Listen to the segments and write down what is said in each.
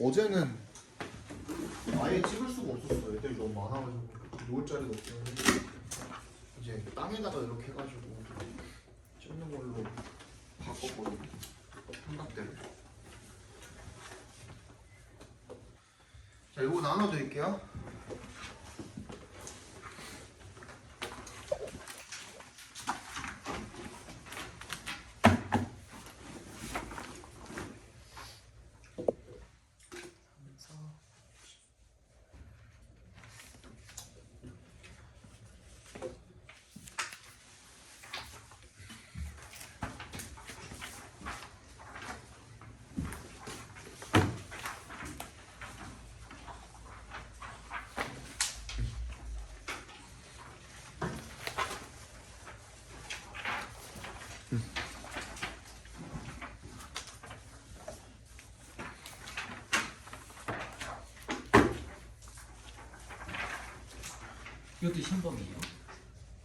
어제는 아예 찍을 수가 없었어. 애들이 너무 많아가지고 놓을 자리가 없었는데 이제 땅에다가 이렇게 해가지고 찍는 걸로 바꿨거든요. 삼각대를. 자, 이거 나눠드릴게요. 이것도 시험범이에요?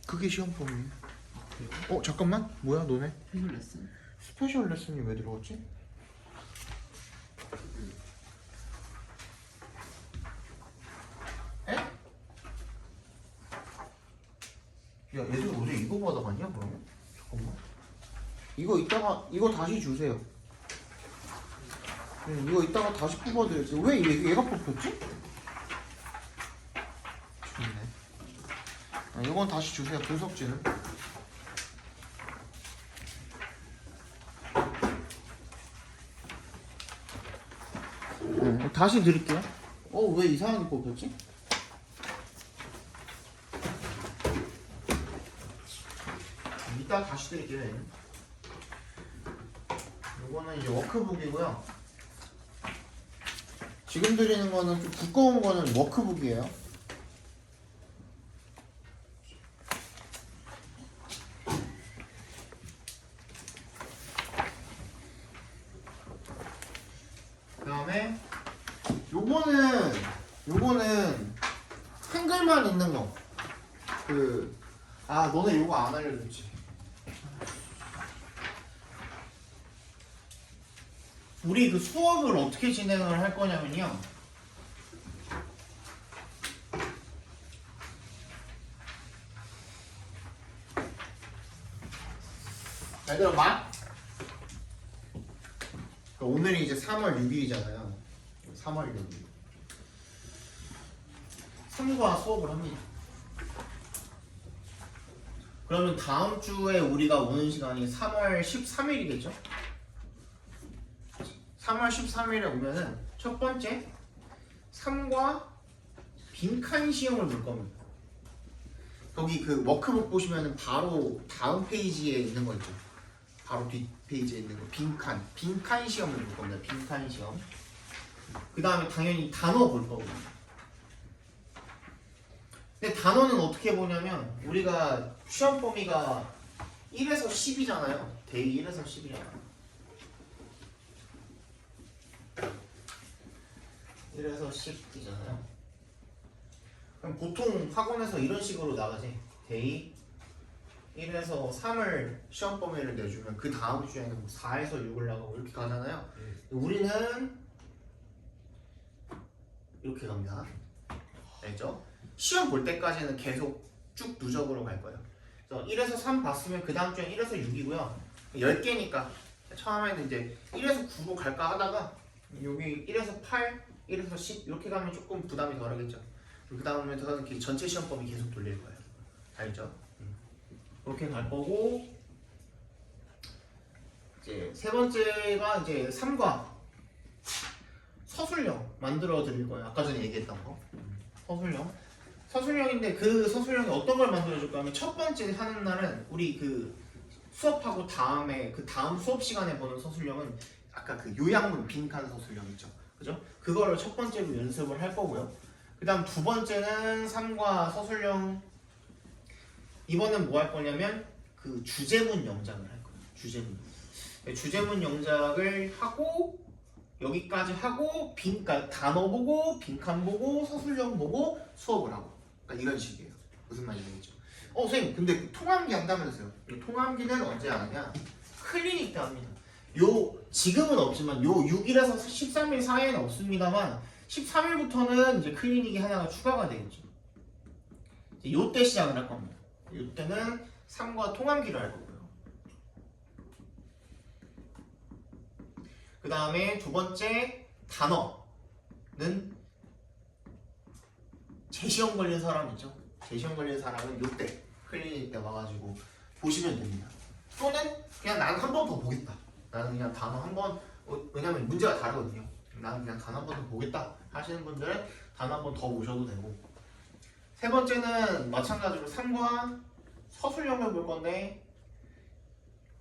그게 시험범이에요. 아, 그래요? 잠깐만. 뭐야 너네? 스페셜 레슨? 스페셜 레슨이 왜 들어갔지? 에? 야, 얘들 어제 이거 받아갔냐 그러면? 잠깐만. 이거 다시 주세요. 이거 이따가 다시 뽑아드려야지. 왜 얘가 뽑혔지? 좋네. 이건 다시 주세요. 분석지는. 다시 드릴게요. 왜 이상하게 뽑혔지? 이따 다시 드릴게요. 얘는. 이거는 이제 워크북이고요. 지금 드리는 거는 좀 두꺼운 거는 워크북이에요. 그 다음에 요거는 한글만 있는 거. 너네 요거 안 알려줬지. 우리 그 수업을 어떻게 진행을 할 거냐면요. 얘들아, 오늘이 이제 3월 6일이잖아요. 3월 6일. 3과 수업을 합니다. 그러면 다음 주에 우리가 오는 시간이 3월 13일이겠죠? 3월 13일에 오면은 첫 번째 3과 빈칸 시험을 볼 겁니다. 거기 그 워크북 보시면은 바로 다음 페이지에 있는 거 있죠? 바로 뒷 페이지에 있는 거 빈칸 시험을 볼 겁니다. 빈칸 시험. 그 다음에 당연히 단어 볼 거거든요. 근데 단어는 어떻게 보냐면 우리가 시험 범위가 1에서 10이잖아요. 대입 1에서 10이잖아요. 1에서 10이잖아요. 그럼 보통 학원에서 이런 식으로 나가지. 대입 1에서 3을 시험 범위를 내주면 그 다음 주에는 뭐 4에서 6을 나가고 이렇게 가잖아요. 우리는 이렇게 갑니다. 알죠? 시험 볼 때까지는 계속 쭉 누적으로 갈 거예요. 그래서 1에서 3 봤으면 그 다음 주엔 1에서 6이고요. 10개니까 처음에는 이제 1에서 9로 갈까 하다가 여기 1에서 8, 1에서 10 이렇게 가면 조금 부담이 덜하겠죠. 그 다음에 전체 시험 범위 계속 돌릴 거예요. 알죠? 그렇게 갈 거고 이제 세 번째가 이제 3과 서술형 만들어 드릴 거예요. 아까 전에 얘기했던 거. 서술형인데 그 서술형이 어떤 걸 만들어 줄까 하면 첫 번째 하는 날은 우리 그 수업하고 다음에 그 다음 수업 시간에 보는 서술형은 아까 그 요약문 빈칸 서술형 있죠. 그죠? 그거를 첫 번째로 연습을 할 거고요. 그 다음 두 번째는 3과 서술형. 이번엔 뭐 할 거냐면 그 주제문 영작을 할 거예요. 주제문 영작을 하고 여기까지 하고 그러니까 단어 보고 빈칸 보고 서술형 보고 수업을 하고 그러니까 이런 식이에요. 무슨 말인지 알겠죠? 선생님 근데 통암기 한다면서요. 통암기는 언제 하느냐? 클리닉 때 합니다. 지금은 없지만 요 6일에서 13일 사이에는 없습니다만 13일부터는 이제 클리닉이 하나가 추가가 되겠죠. 요때 시작을 할 겁니다. 요때는 3과 통함기를 할 거고요. 그 다음에 두 번째 단어는 재시험 걸린 사람이죠. 재시험 걸린 사람은 요때 클리닉 때 와가지고 보시면 됩니다. 또는 그냥 나는 한 번 더 보겠다. 나는 그냥 단어 한 번, 왜냐면 문제가 다르거든요. 나는 그냥 단어 한 번 더 보겠다 하시는 분들은 단어 한 번 더 보셔도 되고, 세 번째는 마찬가지로 3과 서술형을 볼 건데,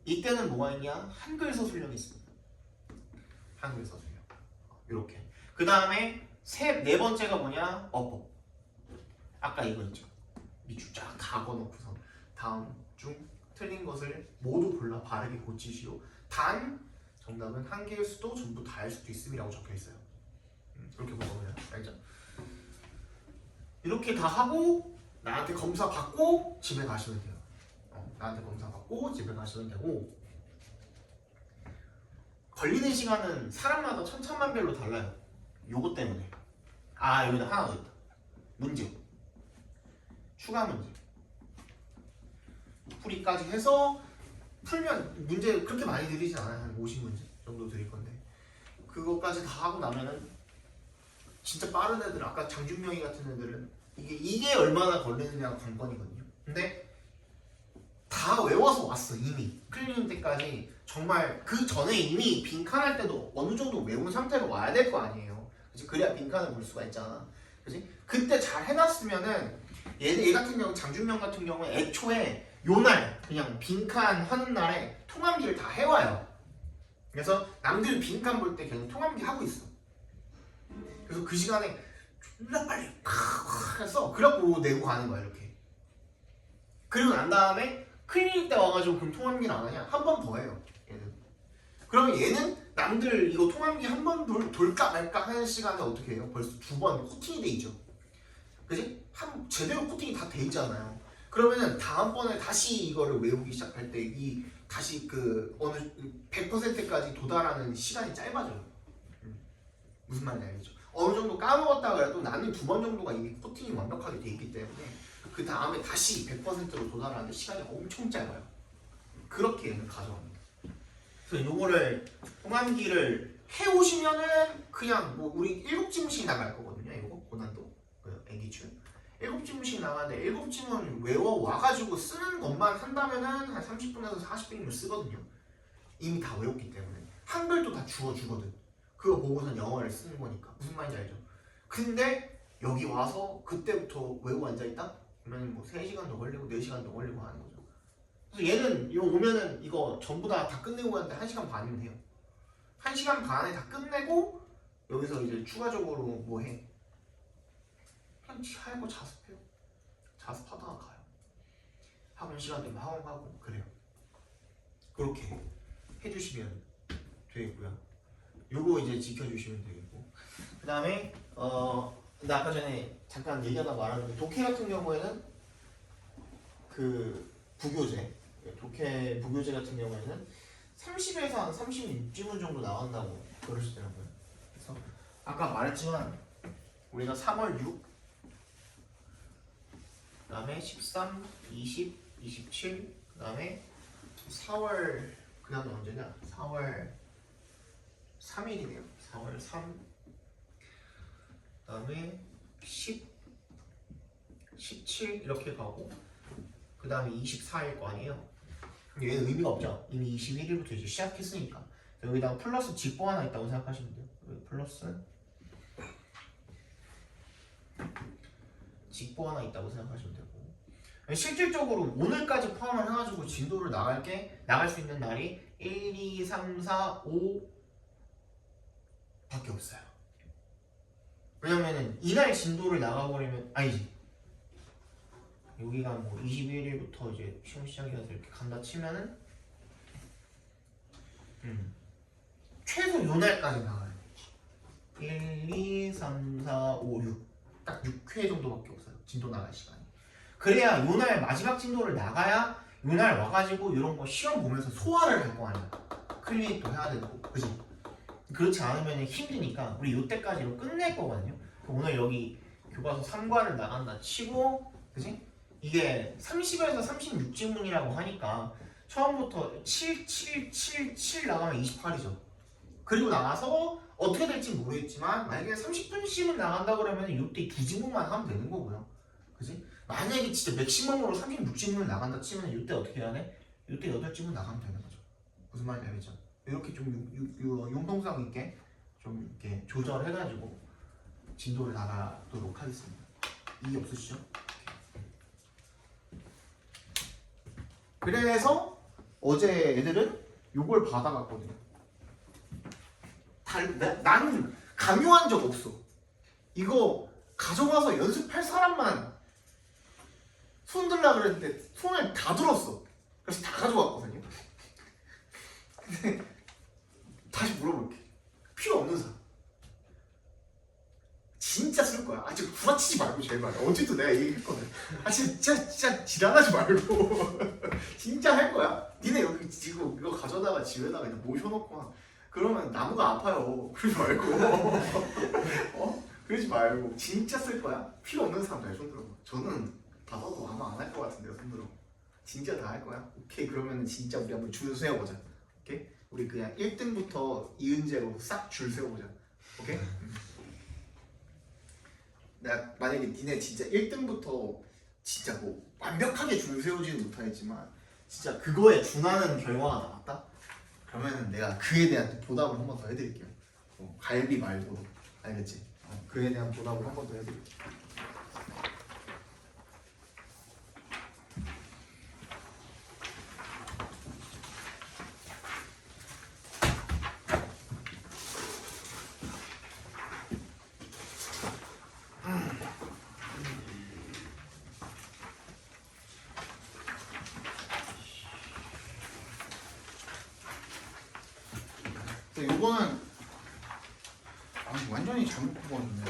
이때는 뭐가 있냐? 한글 서술형이 있습니다. 한글 서술형. 이렇게. 그 다음에 네 번째가 뭐냐? 어법. 아까 이거 있죠. 밑줄 쫙 박아놓고서 다음 중 틀린 것을 모두 골라 바르게 고치시오. 단 정답은 한 개일 수도 전부 다일 수도 있음이라고 적혀 있어요. 이렇게 보면 알죠? 이렇게 다 하고 나한테 검사 받고 집에 가시면 돼요. 나한테 검사 받고 집에 가시면 되고, 걸리는 시간은 사람마다 천차만별로 달라요. 요거 때문에. 여기다 하나 더 있다. 문제. 추가 문제. 풀이까지 해서 풀면 문제 그렇게 많이 드리진 않아요. 한 50문제 정도 드릴 건데, 그것까지 다 하고 나면은 진짜 빠른 애들, 아까 장준명이 같은 애들은 이게 얼마나 걸리느냐가 관건이거든요. 근데 다 외워서 왔어. 이미 클리닝 때까지 정말 그 전에 이미 빈칸할 때도 어느 정도 외운 상태로 와야 될 거 아니에요. 그치? 그래야 빈칸을 볼 수가 있잖아. 그치? 그때 잘 해놨으면은 얘 같은 경우, 장준명 같은 경우에 애초에 요날 그냥 빈칸 하는 날에 통함기를 다 해와요. 그래서 남들 빈칸 볼 때 계속 통함기 하고 있어. 그래서 그 시간에 존나 빨리 해서 그래갖고 내고 가는 거야 이렇게. 그리고 난 다음에 클리닉 때 와가지고 그럼 통함기를 안 하냐? 한 번 더 해요 얘는. 그러면 얘는 남들 이거 통함기 한 번 돌까 말까 하는 시간에 어떻게 해요? 벌써 두 번 코팅이 돼 있죠. 그지? 제대로 코팅이 다 돼 있잖아요. 그러면은 다음번에 다시 이거를 외우기 시작할 때 다시 그 어느 100%까지 도달하는 시간이 짧아져요. 무슨 말인지 알겠죠? 어느 정도 까먹었다 그래도 나는 두 번 정도가 이미 코팅이 완벽하게 돼 있기 때문에 그 다음에 다시 100%로 도달하는데 시간이 엄청 짧아요. 그렇게 얘는 가져갑니다. 그래서 요거를 통함기를 해오시면은 그냥 뭐 우리 7지문씩 나갈 거거든요. 이거 고난도 애기출 7지문씩 나가는데 7지문 외워와가지고 쓰는 것만 한다면은 한 30분에서 40분이면 쓰거든요. 이미 다 외웠기 때문에. 한글도 다 주어주거든. 그거 보고선 영어를 쓰는 거니까. 무슨 말인지 알죠? 근데 여기 와서 그때부터 외우고 앉아있다? 그러면 뭐 3시간 더 걸리고 4시간 더 걸리고 하는 거죠. 그래서 얘는 이거 오면은 이거 전부 다 끝내고 가는데 1시간 반이면 해요. 1시간 반에 다 끝내고 여기서 이제 추가적으로 뭐 해? 그냥 하고 자습해요. 자습하다가 가요. 학원 시간 되면 학원 가고 그래요. 그렇게 해주시면 되겠고요. 요거 이제 지켜주시면 되겠고, 그 다음에 근데 아까 전에 잠깐 얘기하다 말았는데 독해 같은 경우에는 그 독해 부교재 같은 경우에는 30에서 한 36지문 정도 나온다고 그러시더라고요. 그래서 아까 말했지만 우리가 3월 6, 그 다음에 13, 20, 27, 그 다음에 4월, 그 다음에 언제냐? 4월 3일이네요. 4월 3, 그 다음에 10, 17 이렇게 가고, 그 다음에 24일 거 아니에요. 얘는 의미가 없죠. 이미 21일부터 이제 시작했으니까. 여기다가 플러스 직보 하나 있다고 생각하시면 돼요. 여기 플러스 직보 하나 있다고 생각하시면 되고, 실질적으로 오늘까지 포함을 해가지고 진도를 나갈 수 있는 날이 1, 2, 3, 4, 5 밖에 없어요. 왜냐면은 이날 진도를 나가버리면 아니지. 여기가 뭐 21일부터 이제 시험 시작이라서 이렇게 간다 치면은 최소 요날까지 나가야 돼. 1, 2, 3, 4, 5, 6 딱 6회 정도밖에 없어요. 진도 나갈 시간이. 그래야 요날 마지막 진도를 나가야 요날 와가지고 이런 거 시험 보면서 소화를 할 거 아니야. 클리닉도 해야 되고, 그지? 그렇지 않으면 힘드니까 우리 이때까지로 끝낼 거거든요. 오늘 여기 교과서 3과를 나간다 치고, 그지? 이게 30에서 36지문이라고 하니까 처음부터 7, 7, 7, 7 나가면 28이죠. 그리고 나가서 어떻게 될지 모르겠지만 만약에 30분씩은 나간다 그러면 이때 2지문만 하면 되는 거고요. 그지? 만약에 진짜 맥시멈으로 36지문을 나간다 치면 이때 어떻게 해야 돼? 이때 8지문 나가면 되는 거죠. 무슨 말인지 알겠죠? 이렇게 좀 융통성 있게 좀 이렇게 조절해가지고 진도를 나가도록 하겠습니다. 이해 없으시죠? 그래서 어제 애들은 요걸 받아갔거든요. 나는 강요한 적 없어. 이거 가져가서 연습할 사람만 손 들라 그랬는데 손을 다 들었어. 그래서 다 가져갔거든요. 근데 다시 물어볼게. 필요 없는 사람. 진짜 쓸 거야. 아, 지금 구라치지 말고 제발. 어제도 내가 얘기했거든. 아, 진짜 지랄하지 말고. 진짜 할 거야. 니네 여기 지금 이거 가져다가 집에다가 이제 모셔놓고 그러면 나무가 아파요. 그러지 말고. 그러지 말고. 진짜 쓸 거야. 필요 없는 사람 잘 손들어. 저는 받아도 아마 안 할 것 같은데요, 손들어. 진짜 다 할 거야. 오케이, 그러면 진짜 우리 한번 줄 세워보자. 오케이? 우리 그냥 1등부터 이은재로 싹 줄 세워보자. 오케이? 나 만약에 니네 진짜 1등부터 진짜 뭐 완벽하게 줄 세우지는 못하겠지만 진짜 그거에 준하는 결과가 나왔다? 그러면은 내가 그에 대한 보답을 한 번 더 해드릴게요. 갈비 말고 알겠지? 그에 대한 보답을 한 번 더 해드릴게요. 요거는 완전히 잘못 뽑았네.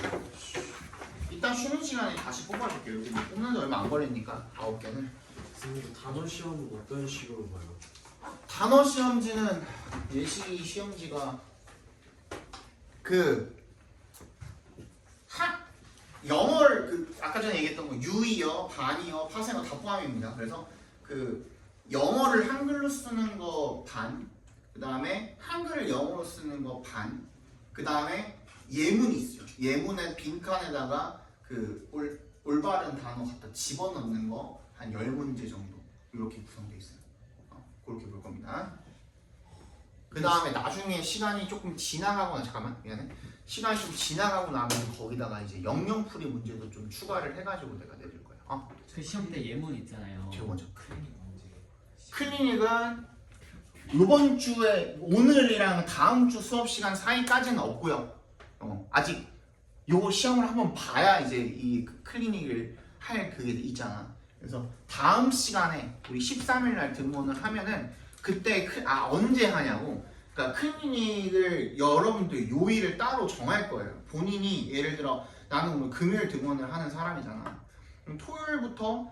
이따 쉬는 시간에 다시 뽑아줄게요. 여기 뽑는데 얼마 안 걸리니까 9개는. 선생님 단어 시험은 어떤 식으로 봐요? 단어 시험지는 예시 시험지가 영어를 아까 전에 얘기했던 거 유의어, 반의어, 파생어 다 포함입니다. 그래서 영어를 한글로 쓰는 거 반, 그 다음에 한글을 영어로 쓰는 거 반, 그 다음에 예문이 있어요. 예문의 빈칸에다가 올바른 단어 갖다 집어넣는 거 한 10문제 정도 이렇게 구성되어 있어요. 그렇게 볼 겁니다. 그 다음에 나중에 시간이 조금 지나가거나 잠깐만 미안해. 시간이 좀 지나가고 나면 거기다가 이제 영영풀이 문제도 좀 추가를 해가지고 내가 내릴 거예요. 그 시험 때 예문 있잖아요. 제일 먼저. 클리닉 문제. 클리닉은 이번 주에 오늘이랑 다음 주 수업 시간 사이까지는 없고요. 아직 요 시험을 한번 봐야 이제 이 클리닉을 할 그게 있잖아. 그래서 다음 시간에 우리 13일 날 등원을 하면은 그때 언제 하냐고. 그러니까 클리닉을 여러분들 요일을 따로 정할 거예요. 본인이 예를 들어 나는 오늘 금요일 등원을 하는 사람이잖아. 그럼 토요일부터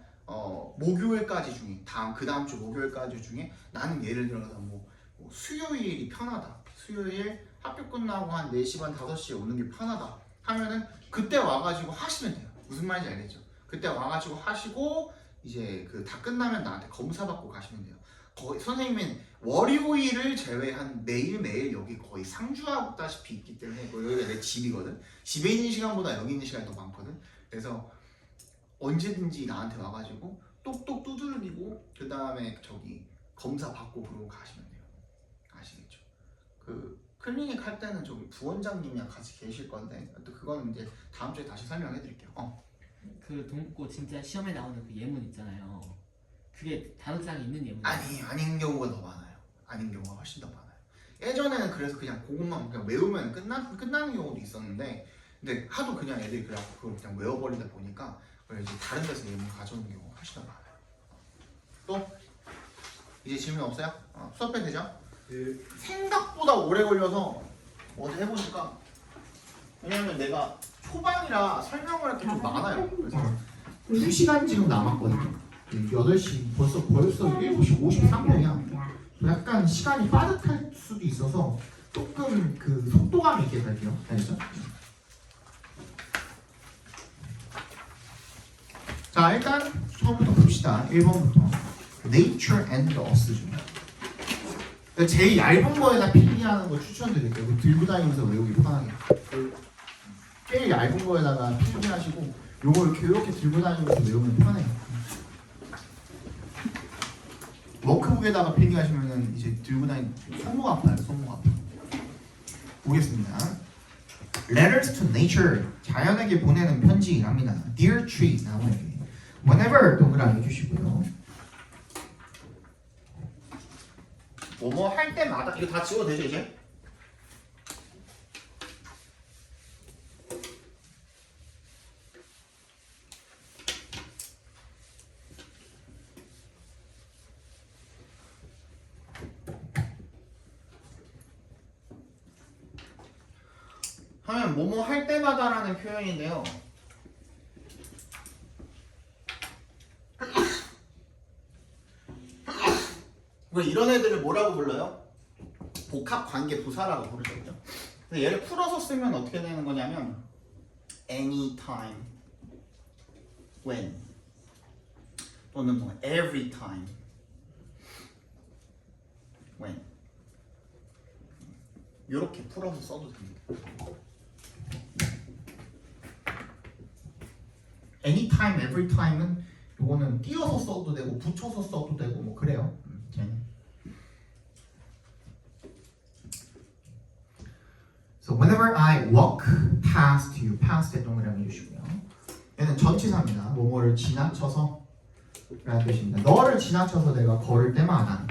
목요일까지 중에 그 다음 주 목요일까지 중에 나는 예를 들어서 뭐 수요일이 편하다. 수요일 학교 끝나고 한 4시 반 5시에 오는 게 편하다 하면은 그때 와가지고 하시면 돼요. 무슨 말인지 알겠죠? 그때 와가지고 하시고 이제 다 끝나면 나한테 검사 받고 가시면 돼요. 거의 선생님은 월요일을 제외한 매일매일 여기 거의 상주하다시피 있기 때문에 여기가 내 집이거든. 집에 있는 시간보다 여기 있는 시간이 더 많거든. 그래서 언제든지 나한테 와가지고 똑똑 두들기고 그 다음에 저기 검사 받고 그러고 가시면 돼요. 아시겠죠? 클리닉 할 때는 저기 부원장님이랑 같이 계실 건데 또 그거는 이제 다음 주에 다시 설명해 드릴게요. 그 동국고 진짜 시험에 나오는 그 예문 있잖아요. 그게 단어장에 있는 예문. 아닌 경우가 더 많아요. 아닌 경우가 훨씬 더 많아요. 예전에는 그래서 그냥 그것만 그냥 외우면 끝나는 경우도 있었는데 근데 하도 그냥 애들이 그걸 그냥 외워버리다 보니까 이제 다른 데서 예문 가져오는 경우가 훨씬 더 많아요. 또 이제 질문 없어요? 수업해 되죠? 네. 생각보다 오래 걸려서 어제 해보니까 왜냐면 내가 초반이라 설명을 할 게 좀 많아요. 그래서 2시간 지금 남았거든요. 8시 벌써 7시 53분이야. 약간 시간이 빠듯할 수도 있어서 조금 그 속도감 있게 갈게요. 알겠죠? 자, 일단 처음부터 봅시다. 1번부터 Nature and Us죠. 제일 얇은 거에다 필기하는 거 추천드릴게요. 그거 들고 다니면서 외우기 편하게. 제일 얇은 거에다가 필기하시고 요거 이렇게 들고 다니면서 외우면 편해요. 워크북에다가 필기하시면은 이제 들고 다니는 손목 아파요. 손목 아파. 보겠습니다. Letters to nature. 자연에게 보내는 편지랍니다. Dear tree. 나무에게. Whenever 동그라미 해주시고요. 뭐뭐 할 때마다 이거 다 지워도 되죠 이제? 하면 뭐뭐 할 때마다라는 표현인데요. 왜 이런 애들을 뭐라고 불러요? 복합 관계 부사라고 부르거든요. 근데 얘를 풀어서 쓰면 어떻게 되는 거냐면 anytime, when 또는 뭐 every time, when 이렇게 풀어서 써도 됩니다. Anytime, everytime은 요거는 띄어서 써도 되고 붙여서 써도 되고 뭐 그래요. So whenever I walk past you, past에 동그라미 해주시고요. 얘는 전치사입니다. 뭐뭐를 지나쳐서 라는 뜻입니다. 너를 지나쳐서 내가 걸을 때마다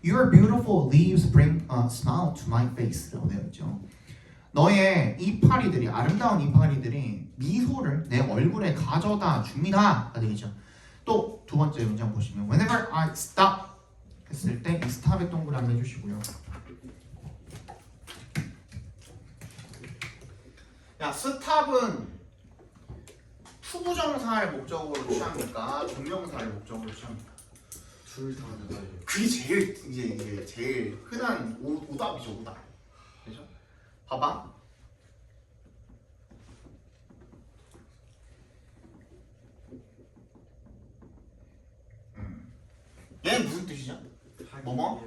Your beautiful leaves bring a smile to my face 라고 되어 있죠. 너의 이파리들이 아름다운 이파리들이 미소를 내 얼굴에 가져다 줍니다. 되겠죠. 또 두 번째 문장 보시면 Whenever I stop 했을 때 이 stop에 동그라미 해주시고요. 야, 스탑은 투부정사를 목적으로 취합니까? 종명사를 목적으로 취합니까? 둘 다 되나요? 그게 제일 이제 제일 흔한 오답이죠, 오답. 그죠? 봐봐. 얘는 무슨 뜻이죠? 뭐뭐?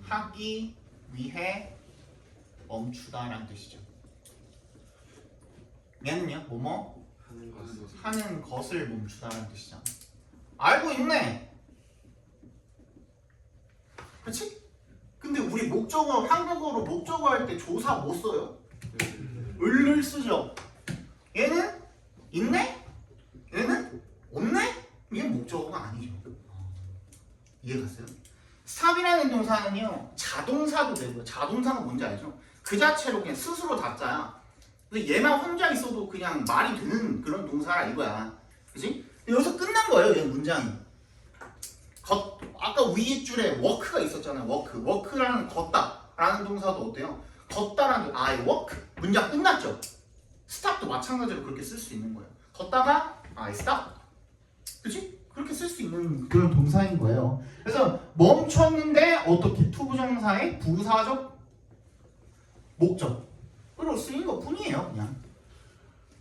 하기 위해 멈추다라는 뜻이죠. 얘는요, 뭐뭐? 하는 것은 하는 것을 멈추다라는 뜻이잖아. 알고 있네. 그렇지? 근데 우리 목적어 한국어로 목적어 할 때 조사 못 써요. 을을 쓰죠. 얘는 있네? 얘는 없네? 얘는 목적어가 아니죠. 이해갔어요? 스탑이라는 동사는요 자동사도 되고요. 자동사가 뭔지 알죠? 그 자체로 그냥 스스로 답자야. 근데 얘만 혼자 있어도 그냥 말이 되는 그런 동사라 이거야. 그치? 여기서 끝난 거예요. 얘 문장이. 아까 위에 줄에 워크가 있었잖아요. 워크라는 걷다라는 동사도 어때요? 걷다라는 I walk 문장 끝났죠. 스탑도 마찬가지로 그렇게 쓸 수 있는 거예요. 걷다가 I stop. 그치? 그렇게 쓸 수 있는 그런 동사인 거예요. 그래서 멈췄는데 어떻게 투부정사의 부사적 목적으로 쓰인 것 뿐이에요. 그냥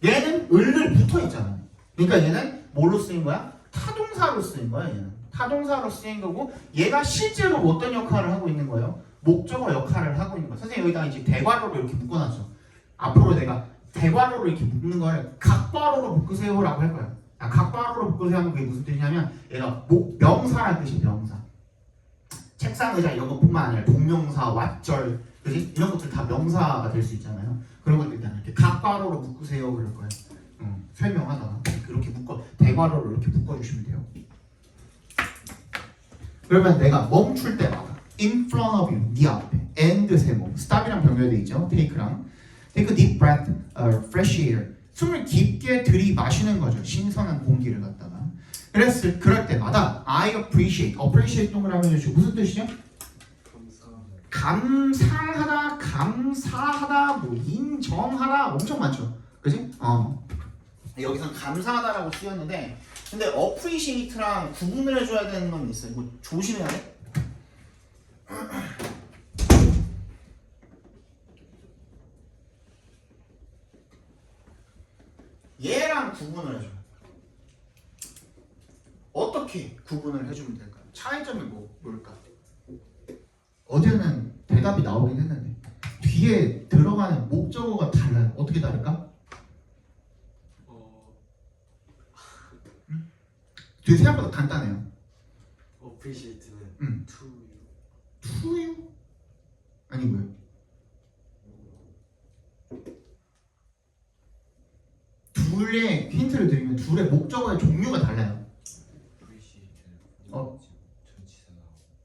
얘는 을을 붙어 있잖아요. 그러니까 얘는 뭘로 쓰인 거야? 타동사로 쓰인 거야. 얘는 타동사로 쓰인 거고 얘가 실제로 어떤 역할을 하고 있는 거예요? 목적어 역할을 하고 있는 거예요. 선생님 여기다가 이제 대괄호로 이렇게 묶어놨죠. 앞으로 내가 대괄호로 이렇게 묶는 거를 각괄호로 묶으세요라고 할 거예요. 각괄호로 묶으세요 하면 그게 무슨 뜻이냐면 얘가 명사라는 뜻이 명사. 책상 의자 이런 것뿐만 아니라 동명사, 왓절, 그지? 이런 것들 다 명사가 될 수 있잖아요. 그런 것들 일단 이렇게 각괄호로 묶으세요 그럴 거예요. 설명하다가 이렇게 대괄호로 이렇게 묶어주시면 돼요. 그러면 내가 멈출 때마다 in front of you, 네 앞에 and 세모, stop이랑 병렬돼 있죠. take랑 take a deep breath, fresh air 숨을 깊게 들이마시는 거죠. 신선한 공기를 갖다가 그럴 때마다 I appreciate 동그라미 해주시고 무슨 뜻이죠? 감사하다, 뭐 인정하다 엄청 많죠. 그지? 여기선 감사하다라고 쓰였는데 근데 appreciate랑 구분을 해줘야 되는 건 있어요. 이거 조심해야 돼. 얘랑 구분을 해줘. 어떻게 구분을 해주면 될까요? 차이점이 뭘까? 어제는 대답이 나오긴 했는데 뒤에 들어가는 목적어가 달라요. 어떻게 다를까? 뒤에 생각보다 간단해요. appreciate는 to you. To you? 아니고요. 둘의 힌트를 드리면 둘의 목적어의 종류가 달라요. appreciate는 어? 전치사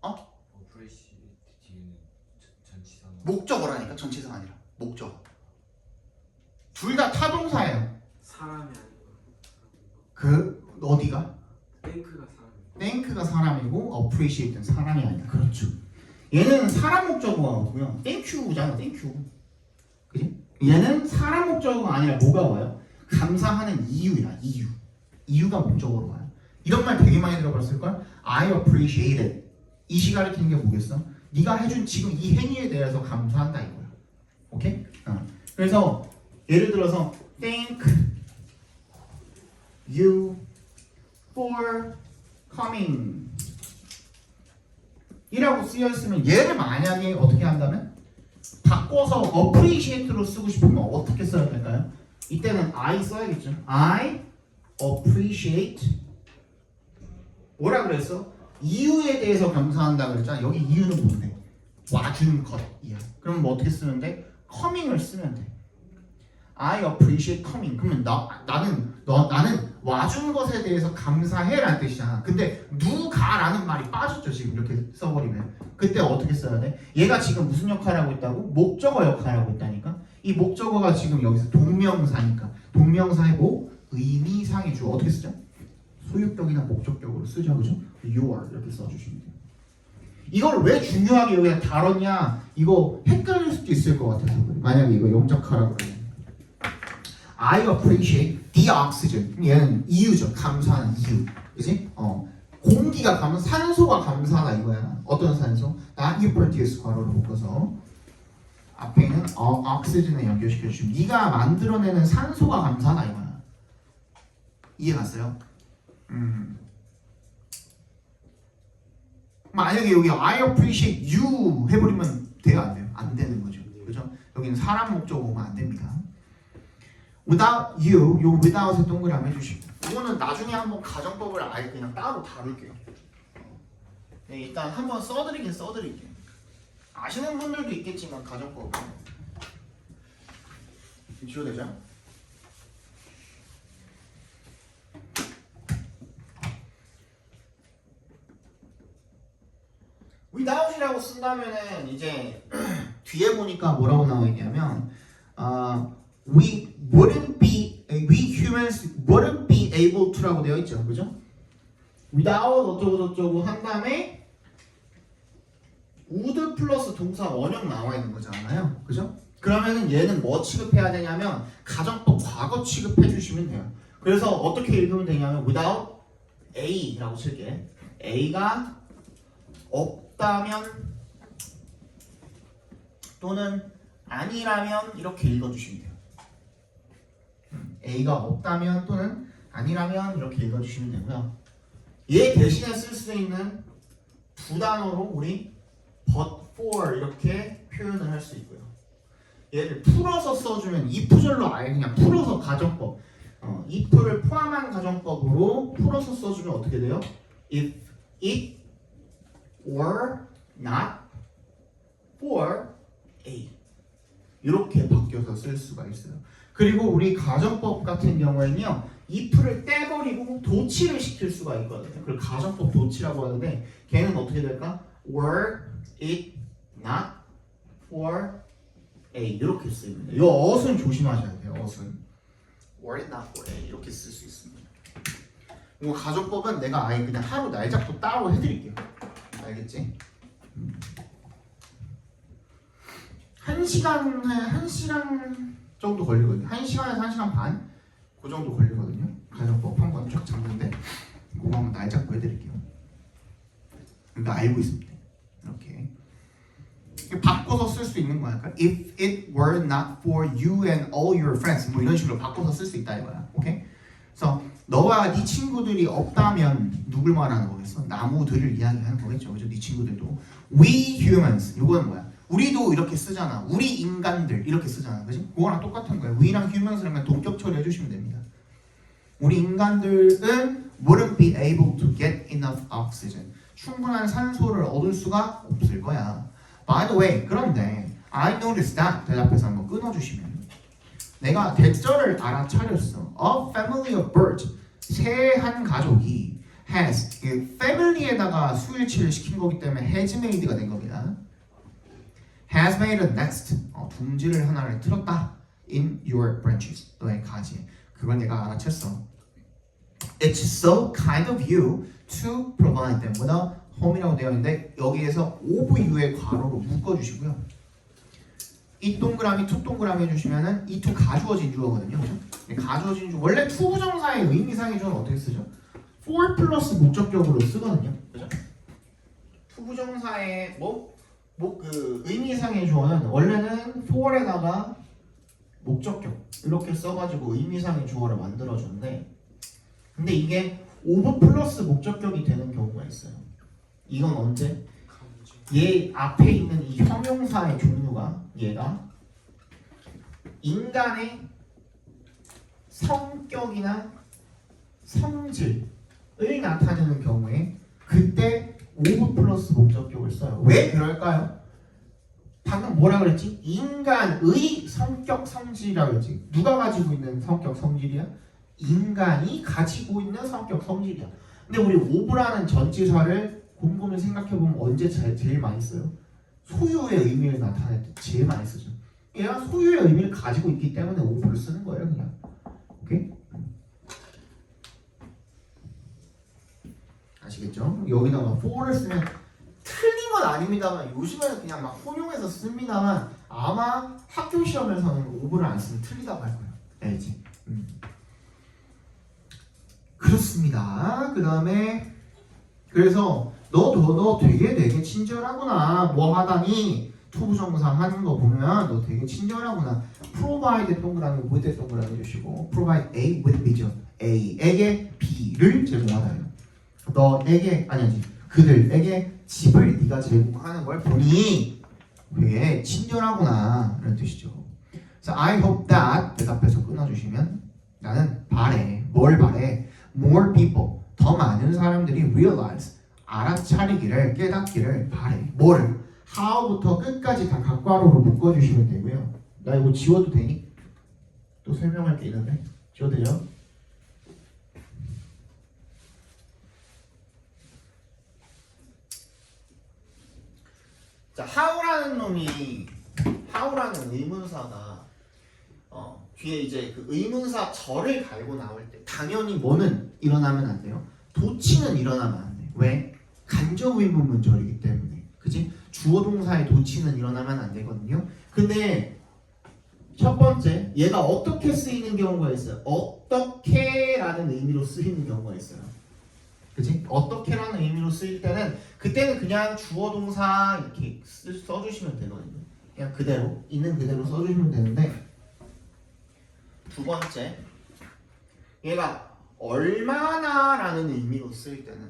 어? appreciate 뒤에는 전치사 목적어라니까 전치사가 아니라 목적어. 둘 다 타동사예요. 사람이 아니고 그 어디가? 땡크가 사람이고 thank가 사람이고 appreciate는 사람이 아니다. 그렇죠. 얘는 사람 목적어고요. thank you잖아. thank you. 그지? 얘는 사람 목적어가 아니라 뭐가 와요? 감사하는 이유야. 이유가 목적어로 와요. 이런 말 되게 많이 들어봤을걸? I appreciate it. 이시 가리키는 게 뭐겠어? 네가 해준 지금 이 행위에 대해서 감사한다 이거야. 오케이? 그래서 예를 들어서 thank you for coming 이라고 쓰여 있으면 얘를 만약에 어떻게 한다면 바꿔서 appreciate로 쓰고 싶으면 어떻게 써야 될까요? 이때는 I 써야겠죠. I appreciate 뭐라 그랬어? 이유에 대해서 감사한다 그랬잖아. 여기 이유는 뭔데? 와준 것이야. 그럼 뭐 어떻게 쓰면 돼? coming을 쓰면 돼. I appreciate coming. 그러면 나는 와준 것에 대해서 감사해라는 뜻이잖아. 근데 누가라는 말이 빠졌죠. 지금 이렇게 써버리면 그때 어떻게 써야 돼? 얘가 지금 무슨 역할을 하고 있다고? 목적어 역할을 하고 있다니까. 이 목적어가 지금 여기서 동명사니까 동명사의 뭐? 의미상의 주 어떻게 쓰죠? 소유격이나 목적격으로 쓰죠. 그죠? You are 이렇게 써주시면 돼요. 이걸 왜 중요하게 여기다 다뤘냐? 이거 헷갈릴 수도 있을 것 같아서 만약에 이거 영작하라고 그러면 I appreciate the oxygen. 얘는 이유죠. 감사하는 이유. 그지? 공기가 산소가 감사하다 이거야. 어떤 산소? that you produce 괄호로 묶어서 앞에 있는 oxygen에 연결시켜 주시면 네가 만들어내는 산소가 감사하다 이거야. 이해 갔어요? 만약에 여기 I appreciate you 해버리면 돼요 안 돼요? 안 되는 거죠. 그죠? 여기는 사람 목적어 오면 안 됩니다. without you, 요 without에 동그라미 해주시고 이거는 나중에 한번 가정법을 아예 그냥 따로 다룰게요. 네, 일단 한번 써드리긴 써드릴게요. 아시는 분들도 있겠지만 가정법 지워되죠? without이라고 쓴다면은 이제 뒤에 보니까 뭐라고 나와 있냐면 we humans wouldn't be able to라고 되어 있죠, 그죠? without 어쩌고 저쩌고 한 다음에 would 플러스 동사 원형 나와 있는 거잖아요, 그죠? 그러면은 얘는 뭐 취급해야 되냐면 가정법 과거 취급해 주시면 돼요. 그래서 어떻게 읽으면 되냐면 without A라고 칠게. A가 없다면 또는 아니라면 이렇게 읽어주시면 돼요. A가 없다면 또는 아니라면 이렇게 읽어주시면 되고요. 얘 대신에 쓸 수 있는 두 단어로 우리 but for 이렇게 표현을 할 수 있고요. 얘를 풀어서 써주면 if절로 아예 그냥 풀어서 가정법 if를 포함한 가정법으로 풀어서 써주면 어떻게 돼요? If it were not for A 이렇게 바뀌어서 쓸 수가 있어요. 그리고 우리 가정법 같은 경우에는요 if를 떼버리고 도치를 시킬 수가 있거든요. 그걸 가정법 도치라고 하는데 걔는 어떻게 될까? were it not for A 이렇게 쓰입니다. 이 어순 조심하셔야 돼요. 어순 were it not for A 이렇게 쓸 수 있습니다. 이거 가정법은 내가 아예 그냥 하루 날짜도 따로 해드릴게요. 알겠지? 1시간 정도 걸리거든요. 1시간에서 1시간 반? 그 정도 걸리거든요. 가정법 한 번 쫙 잡는데 그거 한번 날 잡고 해드릴게요. 그러니까 알고 있습니다. 이렇게 바꿔서 쓸 수 있는 거야. 그러니까 if it were not for you and all your friends 뭐 이런 식으로 바꿔서 쓸 수 있다 이거야. 오케이? 그래서 너와 네 친구들이 없다면 누굴 말하는 거겠어? 나무들을 이야기하는 거겠죠. 그죠? 네 친구들도 we humans 이거는 뭐야? 우리도 이렇게 쓰잖아. 우리 인간들 이렇게 쓰잖아. 그지? 그거랑 똑같은 거야. we랑 humans랑 동격 처리해 주시면 됩니다. 우리 인간들은 wouldn't be able to get enough oxygen. 충분한 산소를 얻을 수가 없을 거야. By the way, 그런데 I noticed that 대답해서 한번 끊어주시면 내가 대절을 알아차렸어. A family of birds. 새 한 가족이 has family에다가 수일치를 시킨 거기 때문에 has made가 된 겁니다. has made a nest. 둥지를 하나를 틀었다. In your branches. 너의 가지에. 그걸 내가 알아챘어. It's so kind of you to provide them with a home이라고 되어 있는데 여기에서 of you의 괄호로 묶어주시고요. 이 동그라미 투 동그라미 해주시면은 이 투 가주어진 주어거든요. 그죠? 가주어진 주어 원래 투 부정사의 의미상의 주어는 어떻게 쓰죠? for 플러스 목적격으로 쓰거든요. 그죠? 투 부정사의 그 의미상의 주어는 원래는 for에다가 목적격 이렇게 써가지고 의미상의 주어를 만들어주는데 근데 이게 of 플러스 목적격이 되는 경우가 있어요. 이건 언제? 얘 앞에 있는 이 형용사의 종류가 얘가 인간의 성격이나 성질을 나타내는 경우에 그때 of 플러스 목적격을 써요. 왜 그럴까요? 방금 뭐라 그랬지? 인간의 성격 성질이라고 했지. 누가 가지고 있는 성격 성질이야? 인간이 가지고 있는 성격 성질이야. 근데 우리 of라는 전치사를 곰곰이 생각해보면 언제 제일 많이 써요? 소유의 의미를 나타낼 때 제일 많이 쓰죠. 얘가 소유의 의미를 가지고 있기 때문에 of를 쓰는 거예요 그냥. 오케이? 아시겠죠? 여기다가 for를 쓰면 틀린 건 아닙니다만 요즘에는 그냥 막 혼용해서 씁니다만 아마 학교 시험에서는 of를 안 쓰면 틀리다고 할 거예요. 알지? 그렇습니다. 그 다음에 그래서 너 되게 친절하구나. 뭐 하다니 투부정사 하는 거 보면 너 되게 친절하구나. provide 동그라미 with 동그라미 해주시고 provide A with B죠. A에게 B를 제공하다요. 너에게 아니지 그들에게 집을 네가 제공하는 걸 보니 되게 친절하구나 이런 뜻이죠. 그래서 I hope that 대답해서 끊어주시면 나는 바래. 뭘 바래? More people 더 많은 사람들이 realize 알아차리기를 깨닫기를 바래. 뭐를? how부터 끝까지 다 각괄호로 묶어주시면 되고요. 나 이거 지워도 되니? 또 설명할 게 있는데 지워도 돼요? 자, how라는 의문사가 뒤에 이제 그 의문사 절을 갈고 나올 때 당연히 뭐는 일어나면 안 돼요? 도치는 일어나면 안 돼. 왜? 간접 의문문 절이기 때문에. 그지? 주어 동사의 도치는 일어나면 안 되거든요. 근데 첫 번째 얘가 어떻게 쓰이는 경우가 있어요. 어떻게라는 의미로 쓰이는 경우가 있어요. 그지? 어떻게라는 의미로 쓰일 때는 그때는 그냥 주어 동사 이렇게 써주시면 되거든요. 그냥 그대로 있는 그대로 써주시면 되는데 두 번째 얘가 얼마나라는 의미로 쓰일 때는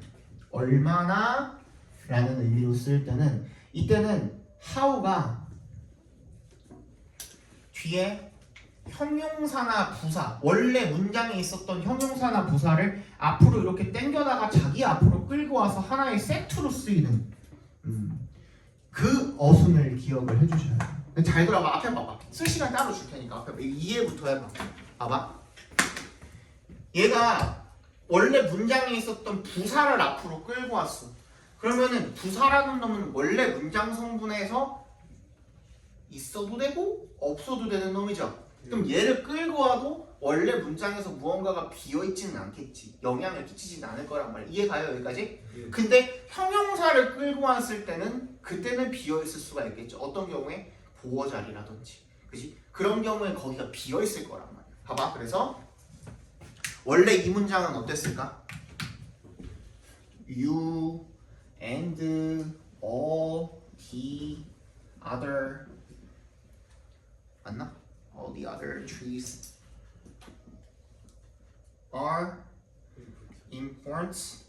얼마나라는 의미로 쓰일 때는 이때는 how가 뒤에 형용사나 부사 원래 문장에 있었던 형용사나 부사를 앞으로 이렇게 당겨다가 자기 앞으로 끌고 와서 하나의 세트로 쓰이는 그 어순을 기억을 해주셔야 돼요. 잘 들어봐. 앞에 봐봐. 쓸 시간 따로 줄 테니까 앞에 이해부터 해봐. 봐봐. 얘가 원래 문장에 있었던 부사를 앞으로 끌고 왔어. 그러면은 부사라는 놈은 원래 문장 성분에서 있어도 되고 없어도 되는 놈이죠. 그럼 얘를 끌고 와도 원래 문장에서 무언가가 비어있지는 않겠지. 영향을 끼치지는 않을 거란 말이야. 이해가요 여기까지? 근데 형용사를 끌고 왔을 때는 그때는 비어있을 수가 있겠죠. 어떤 경우에? 보어 자리라든지, 그지? 그런 경우에 거기가 비어 있을 거란 말이야. 봐봐, 그래서 원래 이 문장은 어땠을까? You and all the other 맞나? All the other trees are important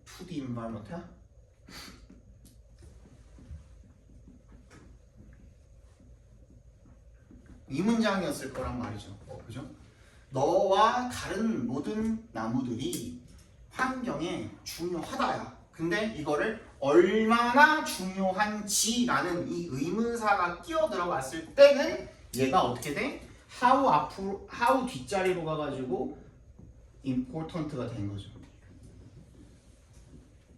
to the environment야? 이 문장이었을 거란 말이죠. 그죠? 너와 다른 모든 나무들이 환경에 중요하다야. 근데 이거를 얼마나 중요한지라는 이 의문사가 끼어 들어갔을 때는 얘가 어떻게 돼? how 뒷자리로 가가지고 important가 된 거죠.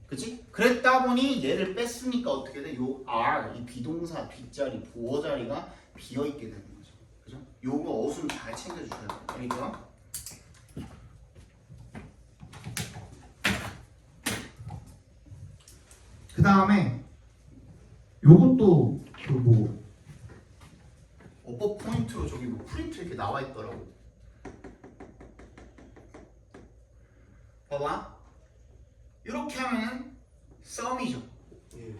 그치? 그랬다 보니 얘를 뺐으니까 어떻게 돼? 요 are 이 비동사 뒷자리 보어 자리가 비어 있게 되는 거죠. 그죠? 요거 어순 잘 챙겨주셔야 돼요. 알겠죠? 그 다음에 요것도 그 뭐 어법 포인트로 저기 뭐 프린트 이렇게 나와 있더라고. 봐봐. 이렇게 하면은 썸이죠. 예.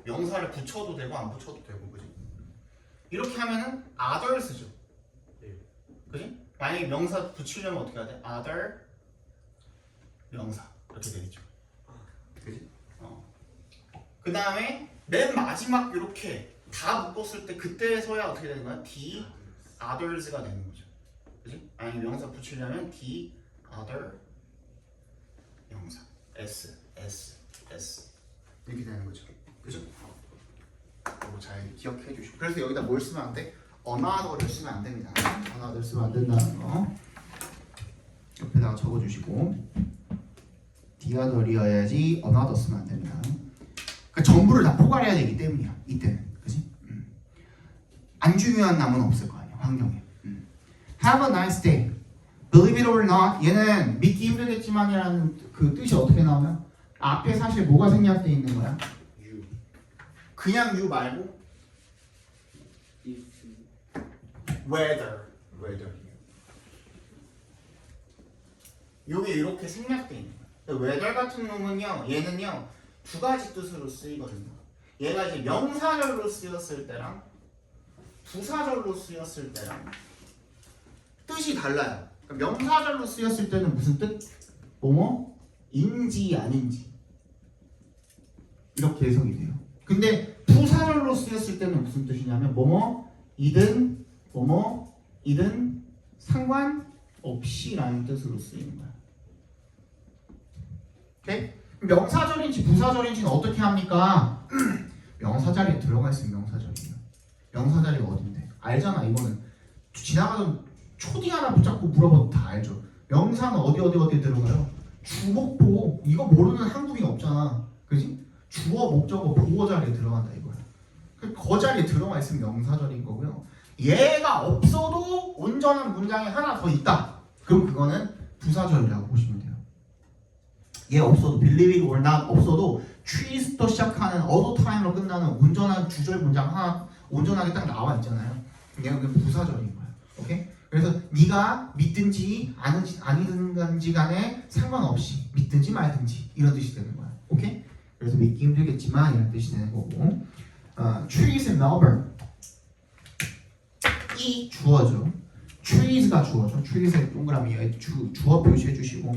명사를 붙여도 되고 안 붙여도 되고, 그지? 이렇게 하면은 others죠. 예. 그지? 만약에 명사 붙이려면 어떻게 해야 돼? other 명사 이렇게 되겠죠. 그지? 그 다음에 맨 마지막 이렇게 다 묶었을 때 그때서야 어떻게 되는 거야? the others가 되는 거죠. 그지? 아니 명사 붙이려면 the other 명사 s 이렇게 되는 거죠. 그죠? 이거 잘 기억해 주시고. 그래서 여기다 뭘 쓰면 안 돼? another를 쓰면 안 됩니다. 하나를 쓰면 안 된다는 거 옆에다가 적어주시고 디아더리어야지 another 쓰면 안 됩니다. 그러니까 전부를 다 포괄해야 되기 때문이야. 이때는 그지? 안 중요한 나무는 없을 거 아니야 환경에. Have a nice day. Believe it or not, 얘는 믿기 힘들겠지만이라는 그 뜻이 어떻게 나오면 앞에 사실 뭐가 생략돼 있는 거야? you. 그냥 you 말고 if whether 요게 이렇게 생략돼 있는 거야. whether 같은 놈은요, 얘는요 두 가지 뜻으로 쓰이거든요. 얘가 이제 명사절로 쓰였을 때랑 부사절로 쓰였을 때랑 뜻이 달라요. 그러니까 명사절로 쓰였을 때는 무슨 뜻? 뭐뭐? 인지 아닌지 이렇게 해석이 돼요. 근데 부사절로 쓰였을 때는 무슨 뜻이냐면 뭐뭐 이든 뭐뭐 이든 상관없이라는 뜻으로 쓰이는 거야. 오케이? 명사절인지 부사절인지는 어떻게 합니까? 명사 자리에 들어가 있으면 명사절이에요. 명사 자리가 어딘데? 알잖아. 이거는 지나가던 초디 하나 붙잡고 물어봐도 다 알죠. 명사는 어디에 들어가요? 주목보. 이거 모르는 한국인 없잖아. 그지? 주어 목적어 보어 자리에 들어간다 이거야. 그 자리에 들어가 있으면 명사절인 거고요. 얘가 없어도 온전한 문장이 하나 더 있다. 그럼 그거는 부사절이라고 보시면 돼요. 얘 없어도 believe it or not 없어도 trees부터 시작하는 other time으로 끝나는 온전한 주절 문장 하나 온전하게 딱 나와 있잖아요. 얘가 그게 부사절인 거야. 오케이? 그래서 네가 믿든지 아니든지 간에 상관없이 믿든지 말든지 이런 뜻이 되는 거야. 오케이? 그래서 믿기 힘들겠지만 이런 뜻이 되는 거고. trees in Melbourne 이 주어죠. trees가 주어죠. trees의 동그라미 주어 표시해 주시고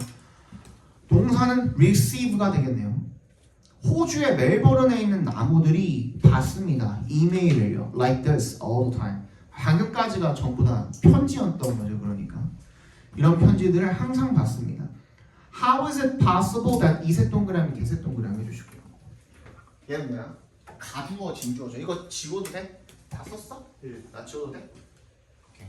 동사는 receive가 되겠네요. 호주의 멜버른에 있는 나무들이 받습니다. 이메일을요. Like this all the time. 방금까지가 전부 다 편지였던 거죠. 그러니까 이런 편지들을 항상 받습니다. How is it possible that 이세 동그라미 개세 동그라미 해주시고요. 얘는 뭐야? 가두어 진주어죠. 이거 지워도 돼? 다 썼어? 예. 나 지워도 돼? 오케이.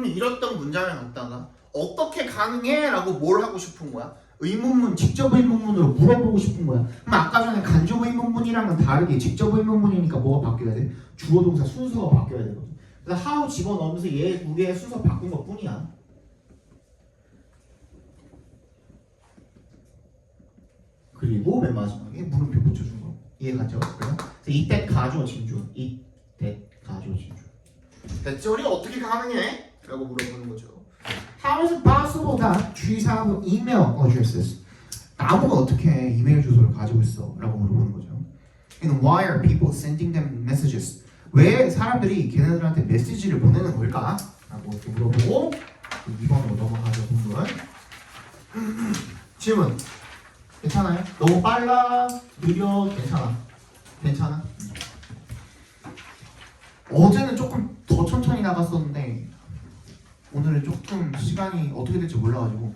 이랬던 문장을 갖다가 어떻게 가능해? 라고 뭘 하고 싶은 거야? 의문문, 직접 의문문으로 물어보고 싶은 거야. 그럼 아까 전에 간접 의문문이랑은 다르게 직접 의문문이니까 뭐가 바뀌어야 돼? 주어 동사 순서가 바뀌어야 되거든. 그래서 how 집어넣으면서 얘 두 개의 순서 바꾼 것 뿐이야. 그리고 맨 마지막에 물음표 붙여준 거. 이해가죠? 그래요? 이때 가죠 진주. 이때 가죠 진주. 됐죠? 우리가 어떻게 가능해? 라고 물어보는 거죠. How is it possible that trees have email addresses? 나무가 어떻게 이메일 주소를 가지고 있어? 라고 물어보는 거죠. And why are people sending them messages? 왜 사람들이 걔네들한테 메시지를 보내는 걸까? 라고 이렇게 물어보고 2번으로 넘어가죠. 본문. 질문. 괜찮아요? 너무 빨라? 느려? 괜찮아? 괜찮아? 어제는 조금 더 천천히 나갔었는데 오늘은 조금 시간이 어떻게 될지 몰라가지고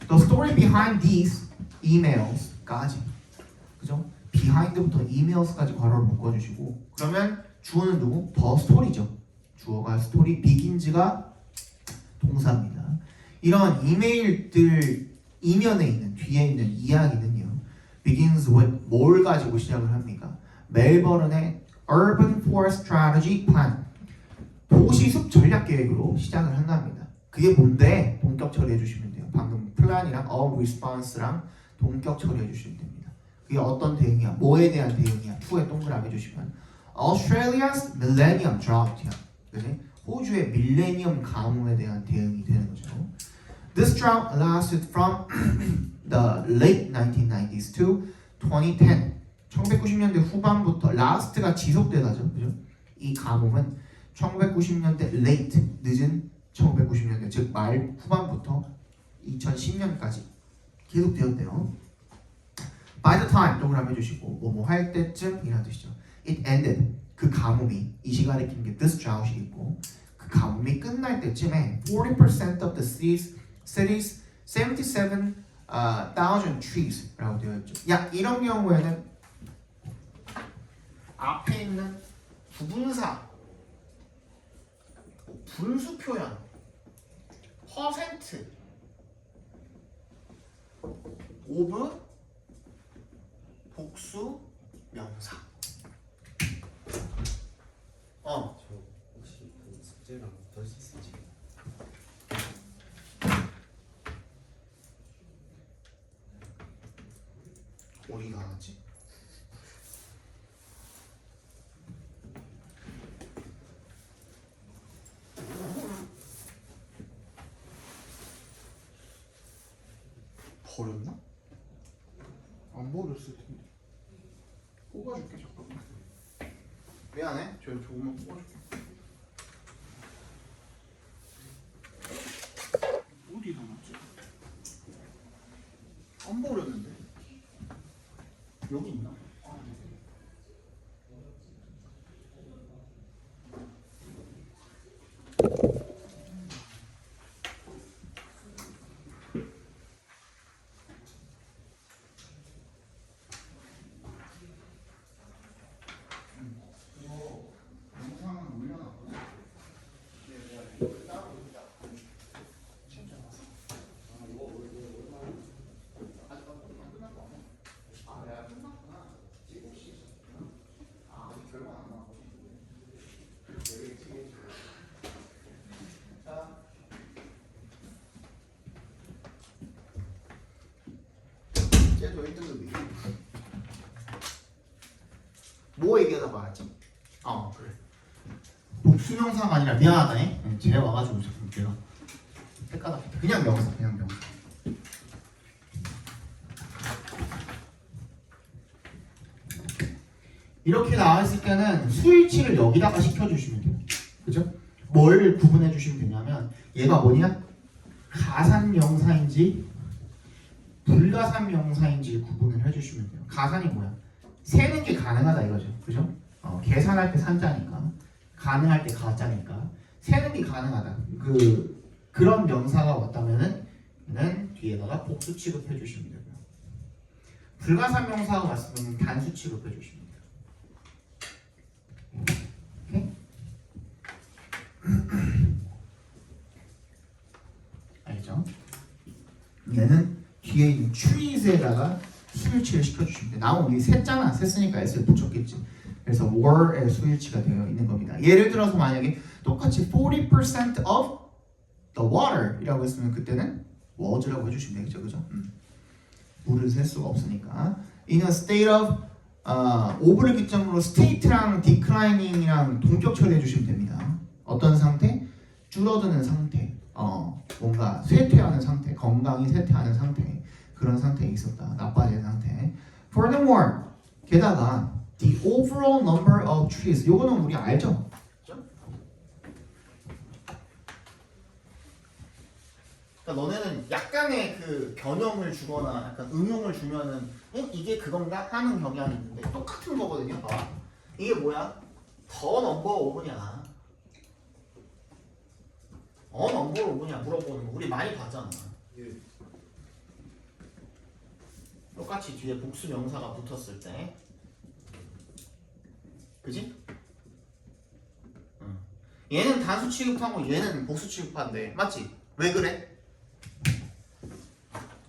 The story behind these emails까지 그죠? behind부터 emails까지 괄호를 묶어주시고 그러면 주어는 누구? The story죠. 주어가 story, begins가 동사입니다. 이런 이메일들 이면에 있는 뒤에 있는 이야기는요. begins with 뭘 가지고 시작을 합니까? 멜버른의 Urban Forest Strategy Plan 도시숲 전략 계획으로 시작을 한답니다. 그게 뭔데? 동격 처리해 주시면 돼요. 방금 플랜이랑 of response랑 동격 처리해 주시면 됩니다. 그게 어떤 대응이야? 뭐에 대한 대응이야? 2에 동그라미 해주시면 Australia's Millennium Drought 호주의 밀레니엄 가뭄에 대한 대응이 되는 거죠. This drought lasted from the late 1990s to 2010. 1990년대 후반부터 last가 지속되다죠. 그죠? 이 가뭄은 1990년대 late 늦은 1990년대 즉 말 후반부터 2010년까지 계속되었대요. By the time 동그라미 해주시고 뭐뭐 할 때쯤 이라는 뜻이죠. It ended 그 가뭄이 이 시간에 긴 게 this drought이 있고 그 가뭄이 끝날 때쯤에 40% of the city's 77,000 trees라고 되어 있죠. 야 이런 경우에는 앞에 있는 부분사 분수 표현 퍼센트 오브 복수 명사 저 혹시 그 숙제랑 덜 수 있을지. 어디가 하지? 버렸나? 안 버렸을 텐데. 뽑아줄게 잠깐만. 미안해. 저 조금만 뽑아줄게. 어디 놨지? 안 버렸는데. 여기 있나? 쟤도 1등급이에요. 뭐 얘기하다 말았지? 그래. 복수명사가 아니라 미안하네. 쟤 와가지고 조금 내가 헷갈렸다. 그냥 명사, 그냥 명사. 이렇게 나와있을 때는 스위치를 여기다가 시켜주시면 돼요. 그죠? 뭘 구분해 주시면 되냐면 얘가 뭐냐? 가산명사인지 불가산명사인지 구분을 해주시면 돼요. 가산이 뭐야? 세는 게 가능하다 이거죠. 그죠? 계산할 때 산자니까 가능할 때 가짜니까 세는 게 가능하다. 그런 명사가 왔다면은 뒤에다가 복수 취급해 주시면 되고요. 불가산명사가 왔으면 단수 취급해 주시면 돼요. 오케이? 알죠? 얘는 뒤에 있는 trees에다가 스위치를 시켜주시면 돼요. 나무 위에 셌잖아. 셌으니까 S를 붙였겠지. 그래서 were의 수일치가 되어 있는 겁니다. 예를 들어서 만약에 똑같이 40% of the water이라고 했으면 그때는 was라고 해주시면 되겠죠, 그죠? 물을 셀 수가 없으니까. In a state of 오브를 기점으로 state랑 declining이랑 동격 처리해 주시면 됩니다. 어떤 상태? 줄어드는 상태. 뭔가 쇠퇴하는 상태, 건강이 쇠퇴하는 상태, 그런 상태에 있었다. 나빠지는 상태. Furthermore, 게다가 the overall number of trees. 요거는 우리 알죠? 그러니까 너네는 약간의 그 변형을 주거나 약간 응용을 주면은 이게 그건가 하는 경향이 있는데 똑같은 거거든요. 이게 뭐야? 더 넘버 5분이야. 넘버 5분이야 물어보는 거 우리 많이 봤잖아. 예. 똑같이 뒤에 복수 명사가 붙었을 때, 그지? 얘는 단수 취급하고 얘는 복수 취급한데 맞지? 왜 그래?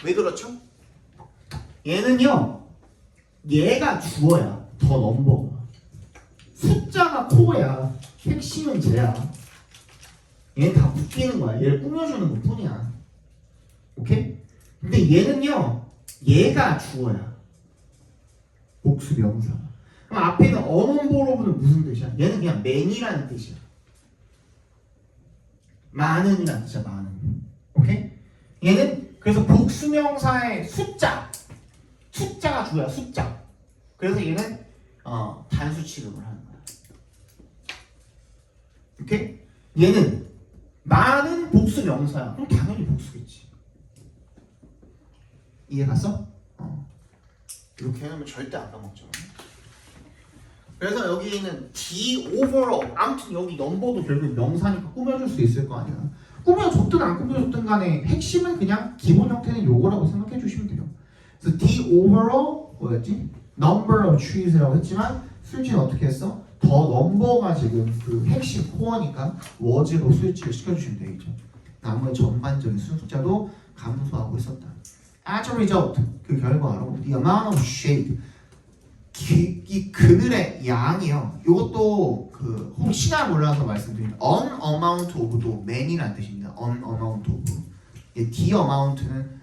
왜 그렇죠? 얘는요, 얘가 주어야 더 넘버가 숫자가 코어야. 핵심은 쟤야. 얘는 다 묶이는 거야. 얘를 꾸며주는 것 뿐이야. 오케이? 근데 얘는요, 얘가 주어야. 복수 명사. 그럼 앞에 있는 어넘버로브는 무슨 뜻이야? 얘는 그냥 many라는 뜻이야. 많은이라는 뜻이야. 많은. 오케이? 얘는 그래서 복수 명사의 숫자가 주어야. 숫자. 그래서 얘는 단수 취급을 하는 거야. 오케이? 얘는 많은 복수 명사야. 그럼 당연히 복수겠지. 이해 갔어? 이렇게 해놓으면 절대 안 까먹죠. 그래서 여기는 the overall, 아무튼 여기 넘버도 결국 명사니까 꾸며줄 수 있을 거 아니야. 꾸며줬든 안 꾸며줬든 간에 핵심은 그냥 기본 형태는 요거라고 생각해 주시면 돼요. 그래서 the overall 뭐였지? number of trees라고 했지만 수일치는 어떻게 했어? 더 넘버가 지금 그 핵심 코어니까 was로 수일치를 시켜주시면 되겠죠. 나머지 전반적인 숫자도 감소하고 있었다. As a result, 그 결과로 the amount of shade, 이 그늘의 양이요. 이것도 그 혹시나 몰라서 말씀드리면 an amount of도 many라는 뜻입니다. an amount of. the amount는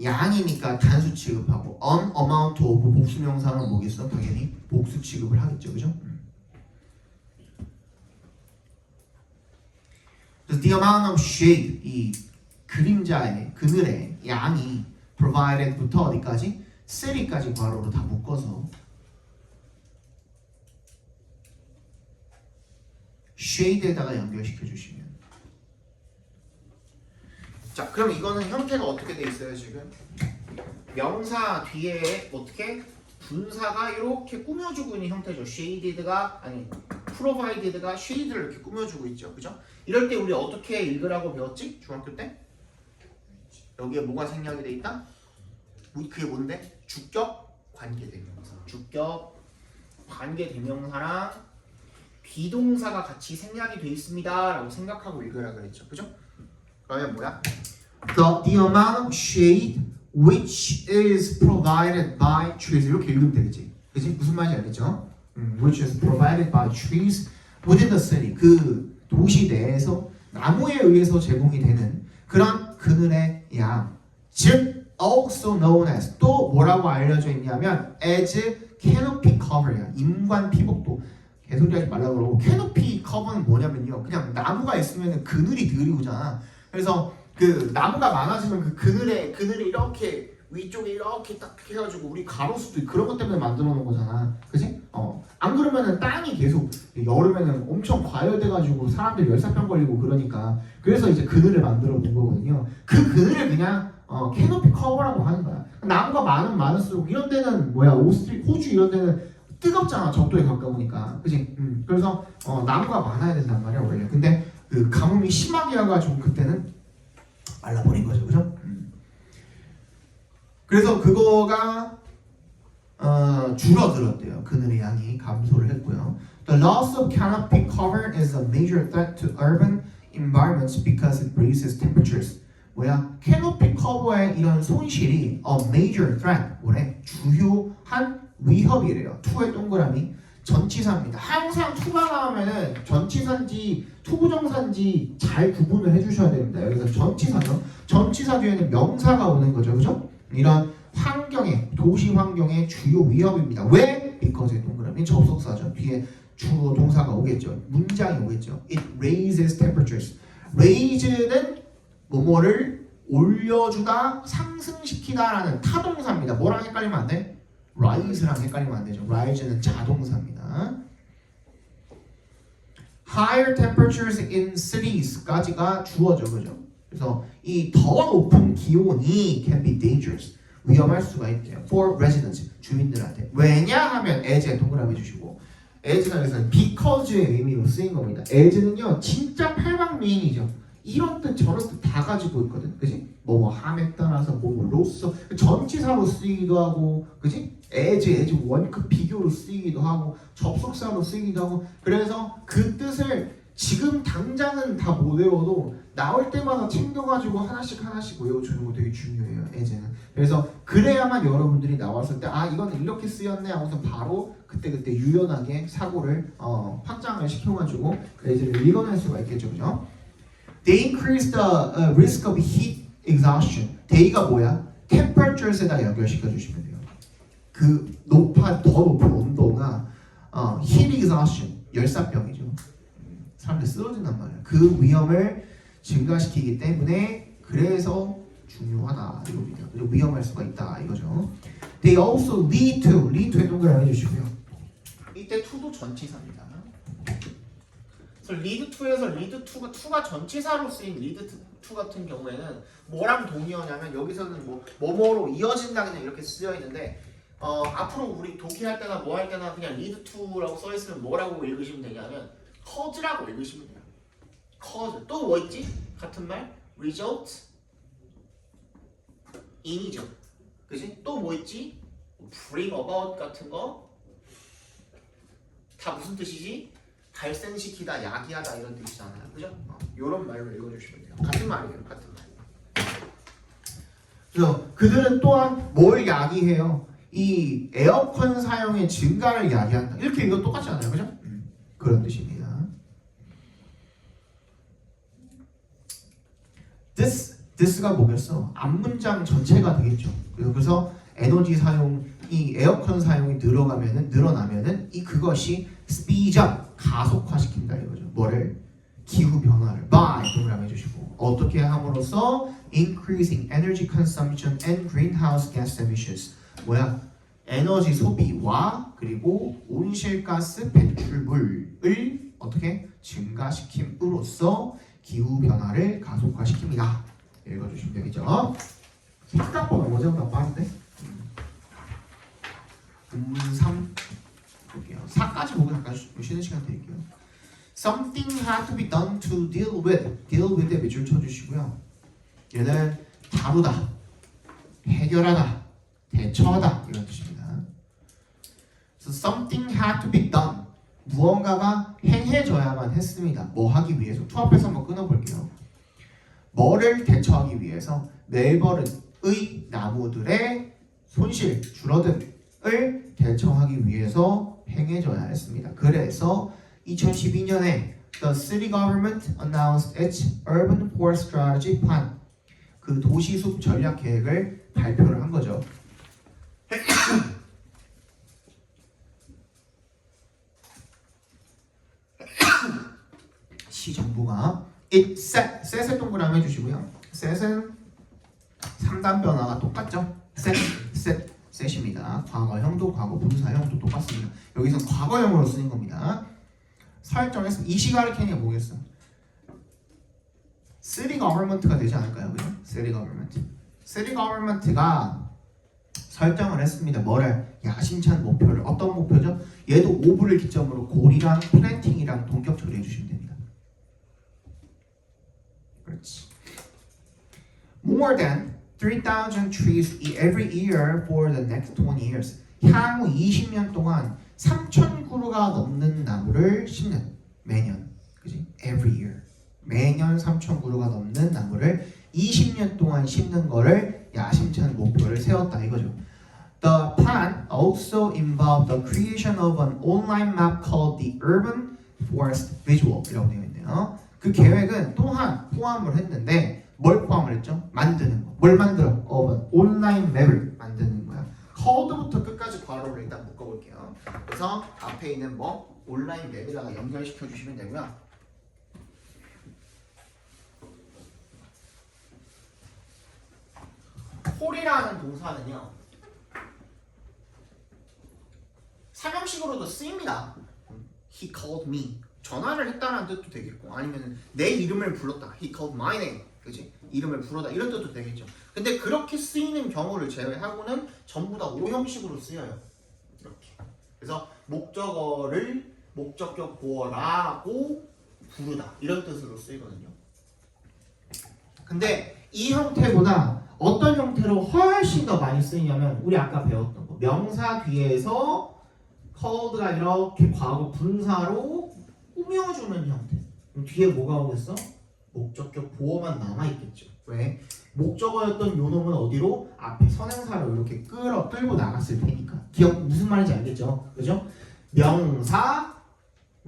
양이니까 단수 취급하고 an amount of 복수 명사는 뭐겠어? 당연히 복수 취급을 하겠죠, 그죠? The amount of shade, 이 그림자의 그늘의 양이 provided부터 어디까지? city까지 괄호로 다 묶어서 shade에다가 연결시켜 주시면. 자, 그럼 이거는 형태가 어떻게 돼 있어요 지금? 명사 뒤에 어떻게 분사가 이렇게 꾸며주고 있는 형태죠. shaded가 아니 provided가 shade를 이렇게 꾸며주고 있죠, 그죠? 이럴 때 우리 어떻게 읽으라고 배웠지? 중학교 때? 여기에 뭐가 생략이 돼 있다? 그게 뭔데? 주격 관계대명사. 주격 관계대명사랑 비동사가 같이 생략이 돼 있습니다라고 생각하고 읽으라 그랬죠, 그죠? 그러면 뭐야? The amount of shade which is provided by trees 이렇게 읽으면 되겠지, 그지? 무슨 말인지 알겠죠? Which is provided by trees within the city. 그 도시 내에서 나무에 의해서 제공이 되는 그런 그늘의 양, 즉 also known as 또 뭐라고 알려져 있냐면 as canopy cover야. 임관 피복도 개소리하지 말라 그러고 canopy cover는 뭐냐면요, 그냥 나무가 있으면 그늘이 드리우잖아. 그래서 그 나무가 많아지면 그 그늘이 이렇게 위쪽에 이렇게 딱 해가지고 우리 가로수도 그런 것 때문에 만들어 놓은 거잖아, 그지? 안 그러면은 땅이 계속 여름에는 엄청 과열돼가지고 사람들 열사병 걸리고 그러니까 그래서 이제 그늘을 만들어 놓은 거거든요. 그 그늘을 그냥 캐노피 커버라고 하는 거야. 나무가 많을수록 이런 데는 뭐야, 오스트리, 호주 이런 데는 뜨겁잖아, 적도에 가까우니까, 그지? 그래서 나무가 많아야 된단 말이야 원래. 근데 그 가뭄이 심하게 와가지고 그때는 말라버린 거죠, 그죠? 그래서 그거가 줄어들었대요. 그늘의 양이 감소를 했고요. The loss of canopy cover is a major threat to urban environments because it raises temperatures. 뭐야? 캐노피 커버의 이런 손실이 a major threat, 뭐래? 주요한 위협이래요. 2의 동그라미. 전치사입니다. 항상 투가 나오면은 전치사인지 투부정사인지 잘 구분을 해주셔야 됩니다. 여기서 전치사죠. 전치사 뒤에는 명사가 오는 거죠, 그죠? 이런 환경의 도시 환경의 주요 위협입니다. 왜? because 동그라미 접속사죠. 뒤에 주어 동사가 오겠죠. 문장이 오겠죠. It raises temperatures. raise는 뭐뭐를 올려주다, 상승시키다라는 타동사입니다. 뭐랑 헷갈리면 안 돼? rise랑 헷갈리면 안 되죠. rise는 자동사입니다. higher temperatures in cities까지가 주어죠, 그죠? 그래서 이 더 높은 기온이 can be dangerous. 위험할 수가 있대요. For residents, 주민들한테. 왜냐하면 as에 동그라미 주시고 as가 여기서는 because의 의미로 쓰인 겁니다. as는요 진짜 팔방미인이죠. 이런 뜻 저런 뜻 다 가지고 있거든, 그지? 뭐뭐 함에 따라서 뭐로서 전치사로 쓰이기도 하고, 그지? as 원급 비교로 쓰이기도 하고 접속사로 쓰이기도 하고. 그래서 그 뜻을 지금 당장은 다 못 외워도 나올 때마다 챙겨가지고 하나씩 외워주는 거 되게 중요해요. as는. 그래서 그래야만 여러분들이 나왔을 때 아 이건 이렇게 쓰였네 하고서 바로 그때 유연하게 사고를 확장을 시켜가지고 as를 읽어낼 수가 있겠죠, 그죠? They increase the risk of heat exhaustion. day가 뭐야? temperatures에다 연결시켜 주시면 돼요. 그 더 높은 온도가 heat exhaustion, 열사병이죠. 사람들 쓰러진단 말이야. 그 위험을 증가시키기 때문에 그래서 중요하다 이겁니다. 그리고 위험할 수가 있다 이거죠. They also lead to에 동그라미 해주시고요. 이때 to도 전치사입니다. 그래서 lead to에서 lead to가 전치사로 쓰인 lead to 같은 경우에는 뭐랑 동의어냐면 여기서는 뭐뭐로 이어진다 그냥 이렇게 쓰여 있는데 앞으로 우리 독해할 때나 뭐 할 때나 그냥 lead to라고 써 있으면 뭐라고 읽으시면 되냐면 cause라고 읽으시면 돼요. cause 또 뭐 있지? 같은 말 result in이죠. 그지? 또 뭐 있지? bring about 같은 거 다 무슨 뜻이지? 발생시키다, 야기하다 이런 뜻이잖아요. 그죠? 이런 말로 읽어주시면 돼요. 같은 말이에요. 같은 말. 그래서 그들은 또한 뭘 야기해요? 이 에어컨 사용의 증가를 야기한다. 이렇게 이거 똑같지 않아요, 그죠? 그런 뜻입니다. this가 뭐겠어? 앞문장 전체가 되겠죠. 그래서 에너지 사용이 에어컨 사용이 늘어나면은 그것이 speed up 가속화시킨다 이거죠. 뭐를? 기후 변화를 by 동그라미 해주시고 어떻게 함으로써 increasing energy consumption and greenhouse gas emissions 뭐야? 에너지 소비와 그리고 온실가스 배출물을 어떻게 증가시킴으로써 기후 변화를 가속화시킵니다. 읽어주시면 되겠죠. 생각보다 어제보다 빠른데? 본문 3 볼게요. 4까지 보고 잠깐 쉬는 시간 드릴게요. Something had to be done to deal with에 밑줄 쳐주시고요. 얘는 다루다, 해결하다, 대처하다 이런 뜻입니다. So something had to be done. 무언가가 행해져야만 했습니다. 뭐 하기 위해서? 투 앞에서 한번 끊어볼게요. 뭐를 대처하기 위해서? 멜버른의 나무들의 손실, 줄어듦을 대처하기 위해서 행해져야 했습니다. 그래서 2012년에 The city government announced its urban forest strategy plan. 그 도시숲 전략 계획을 발표를 한 거죠. 시정부가 it set의 동그라미 해주시고요. set은 3단 변화가 똑같죠. set입니다. 과거형도 과거 분사형도 똑같습니다. 여기서 과거형으로 쓰인 겁니다. 설정했습니다. 이 시간을 캐니까 뭐겠어? city government가 되지 않을까요? 그죠? city government가 설정을 했습니다. 뭐를? 야심찬 목표를. 어떤 목표죠? 얘도 오브를 기점으로 골이랑 플랜팅이랑 동격 처리해 주시면 됩니다. 그렇지. More than 3,000 trees every year for the next 20 years. 향후 20년 동안 3,000그루가 넘는 나무를 심는 매년, 그지? Every year. 매년 3,000그루가 넘는 나무를 20년 동안 심는 거를 야심찬 목표를 세웠다 이거죠. The plan also involve the creation of an online map called the Urban Forest Visual이라고 되어 있네요. 그 계획은 또한 포함을 했는데 뭘 포함을 했죠? 만드는 거. 뭘 만들어? 온라인 맵을 만드는 거야. code부터 끝까지 괄호를 일단 묶어볼게요. 그래서 앞에 있는 뭐 온라인 맵에다가 연결시켜 주시면 되고요. 콜이라는 동사는요 사명식으로도 쓰입니다. He called me. 전화를 했다는 뜻도 되겠고 아니면 내 이름을 불렀다. He called my name. 그지? 이름을 부르다 이런 뜻도 되겠죠. 근데 그렇게 쓰이는 경우를 제외하고는 전부 다 오형식으로 쓰여요. 이렇게. 그래서 목적어를 목적격 보어라고 부르다 이런 뜻으로 쓰이거든요. 근데 이 형태보다 어떤 형태로 훨씬 더 많이 쓰이냐면 우리 아까 배웠던 거 명사 뒤에서 called가 이렇게 과거 분사로 꾸며주는 형태. 그럼 뒤에 뭐가 오겠어? 목적격 보어만 남아있겠죠. 왜? 목적어였던 요 놈은 어디로? 앞에 선행사로 이렇게 끌고 나갔을 테니까. 기억 무슨 말인지 알겠죠? 그죠? 명사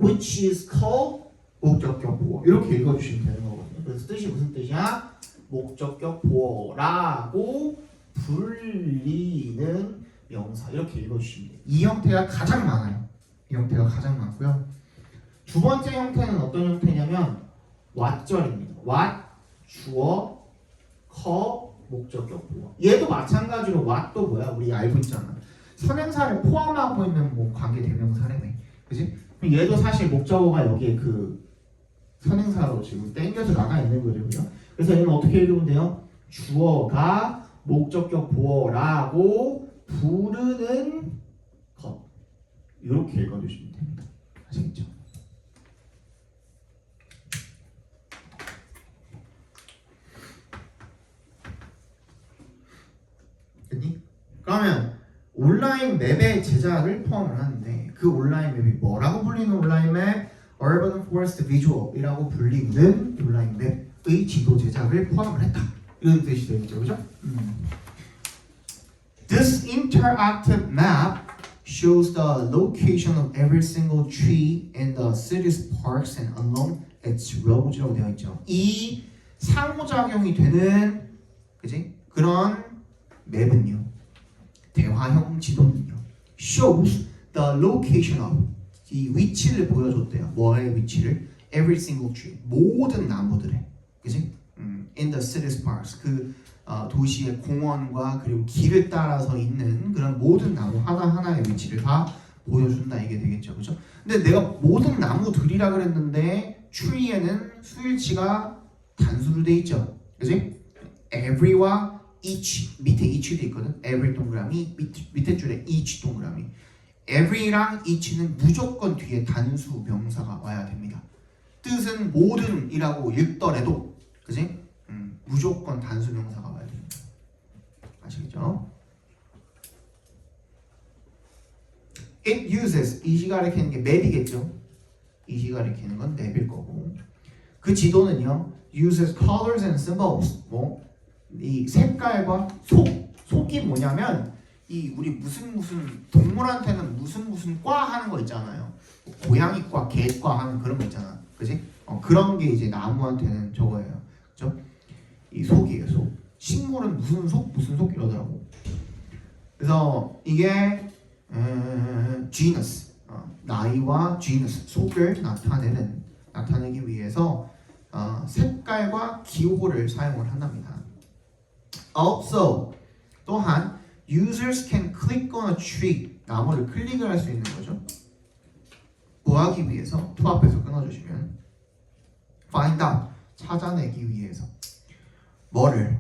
which is called 목적격 보어 이렇게 읽어주시면 되는 거거든요. 그래서 뜻이 무슨 뜻이야? 목적격 보어라고 불리는 명사 이렇게 읽어주시면 돼요. 이 형태가 가장 많아요. 이 형태가 가장 많고요. 두 번째 형태는 어떤 형태냐면 what절입니다. what 주어 목적격 보어. 얘도 마찬가지로 what도 뭐야? 우리 알고 있잖아. 선행사를 포함하고 있는 뭐 관계 대명사래네. 그지? 얘도 사실 목적어가 여기에 그 선행사로 지금 땡겨서 나가 있는 거죠. 그죠? 그래서 얘는 어떻게 읽으면 돼요? 주어가 목적격 보어라고 부르는 것. 이렇게 읽어주시면 됩니다. 아시겠죠? 됐니? 그러면 온라인 맵의 제작을 포함을 하는데 그 온라인 맵이 뭐라고 불리는 온라인 맵? Urban Forest Visual이라고 불리는 온라인 맵의 지도 제작을 포함을 했다. 이런 뜻이 되겠죠, 그죠? This interactive map shows the location of every single tree in the city's parks and along its roads라고 되어 있죠. 이 상호작용이 되는 그지? 그런 맵은요. 대화형 지도는요. shows the location of 이 위치를 보여줬대요. 뭐의 위치를? Every single tree. 모든 나무들의. 그지? In the city's parks. 그 도시의 공원과 그리고 길을 따라서 있는 그런 모든 나무 하나하나의 위치를 다 보여준다 이게 되겠죠. 그죠? 근데 내가 모든 나무들이라 그랬는데 tree에는 수일치가 단수로 돼 있죠. 그지? every와 each 밑에 each도 있거든. every 동그라미 밑에 줄에 each 동그라미. every랑 each는 무조건 뒤에 단수 명사가 와야 됩니다. 뜻은 모든이라고 읽더라도 그지? 무조건 단수 명사가 와야 됩니다. 아시겠죠? It uses 이시 가리키는 게 맵이겠죠. 이시 가리키는 건 맵일 거고 그 지도는요 uses colors and symbols 뭐 이 색깔과 속이 뭐냐면 이 우리 무슨 동물한테는 무슨 과 하는 거 있잖아요. 고양이과, 개과 하는 그런 거 있잖아. 그지? 그런 게 이제 나무한테는 저거예요. 그죠? 이 속이에요, 속. 식물은 무슨 속 이러더라고. 그래서 이게 genus, 나이와 genus, 속을 나타내기 위해서 색깔과 기호를 사용을 한답니다. Also, 또한 users can click on a tree, 나무를 클릭을 할 수 있는 거죠. 뭐 하기 위해서? to 앞에서 끊어주시면 find out, 찾아내기 위해서 뭐를?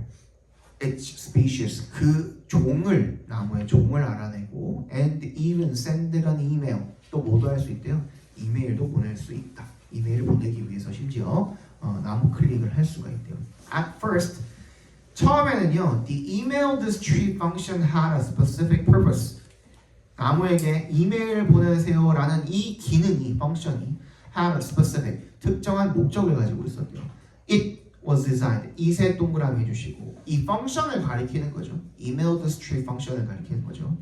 its species, 그 종을, 나무의 종을 알아내고 and even send an email, 또 뭐도 할 수 있대요? 이메일도 보낼 수 있다. 이메일을 보내기 위해서 심지어 나무 클릭을 할 수가 있대요. At first, 처음에는요, the email this tree function had a specific purpose. 나무에게 이메일을 보내세요라는 이 기능이, 펑션이 had a specific, 특정한 목적을 가지고 있었대요. It was designed. 이 세 동그라미 해주시고 이 펑션을 가리키는 거죠. email this tree 펑션을 가리키는 거죠.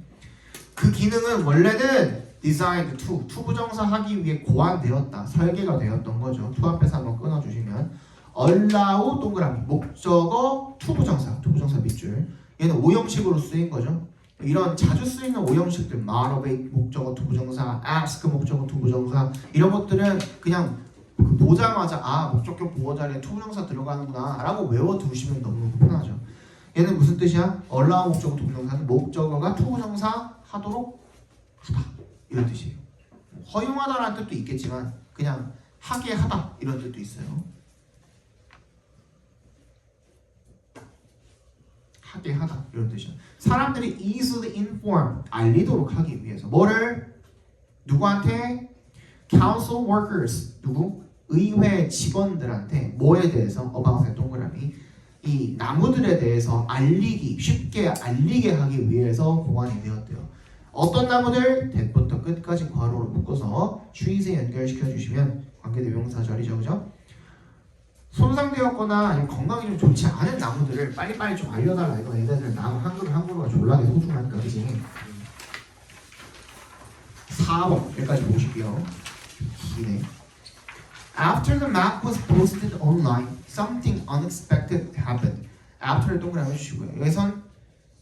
그 기능은 원래는 designed to 투부정사 하기 위해 고안되었다, 설계가 되었던 거죠. to 앞에서 한번 끊어주시면 allow 동그라미 목적어 투부정사 밑줄 얘는 오형식으로 쓰인 거죠. 이런 자주 쓰이는 오형식들 motivate 목적어 투부정사, ask 목적어 투부정사 이런 것들은 그냥 그 보자마자 아 목적격 보호 자리에 투부정사 들어가는구나 라고 외워두시면 너무 편하죠. 얘는 무슨 뜻이야? allow 목적어 투부정사는 목적어가 투부정사 하도록 하다 이런 뜻이에요. 허용하다라는 뜻도 있겠지만 그냥 하게 하다 이런 뜻도 있어요. 하게 하다 이런 뜻이야. 사람들이 easily inform 알리도록 하기 위해서 뭐를 누구한테? council workers 누구? 의회 직원들한테 뭐에 대해서 어바웃의 동그라미 이 나무들에 대해서 알리기 쉽게 알리게 하기 위해서 공안이 되었대요. 어떤 나무들? 대부터 끝까지 괄호로 묶어서 trees에 연결시켜 주시면 관계대명사 자리죠, 그죠? 손상되었거나 아니면 건강이 좀 좋지 않은 나무들을 빨리빨리 좀 알려달라 이거. 얘네들 나무 한 그루가 졸라게 소중하니까 그지? 4번 여기까지 보실게요. 기네. After the map was posted online, something unexpected happened. After를 동그라미 해주시고요. 여기선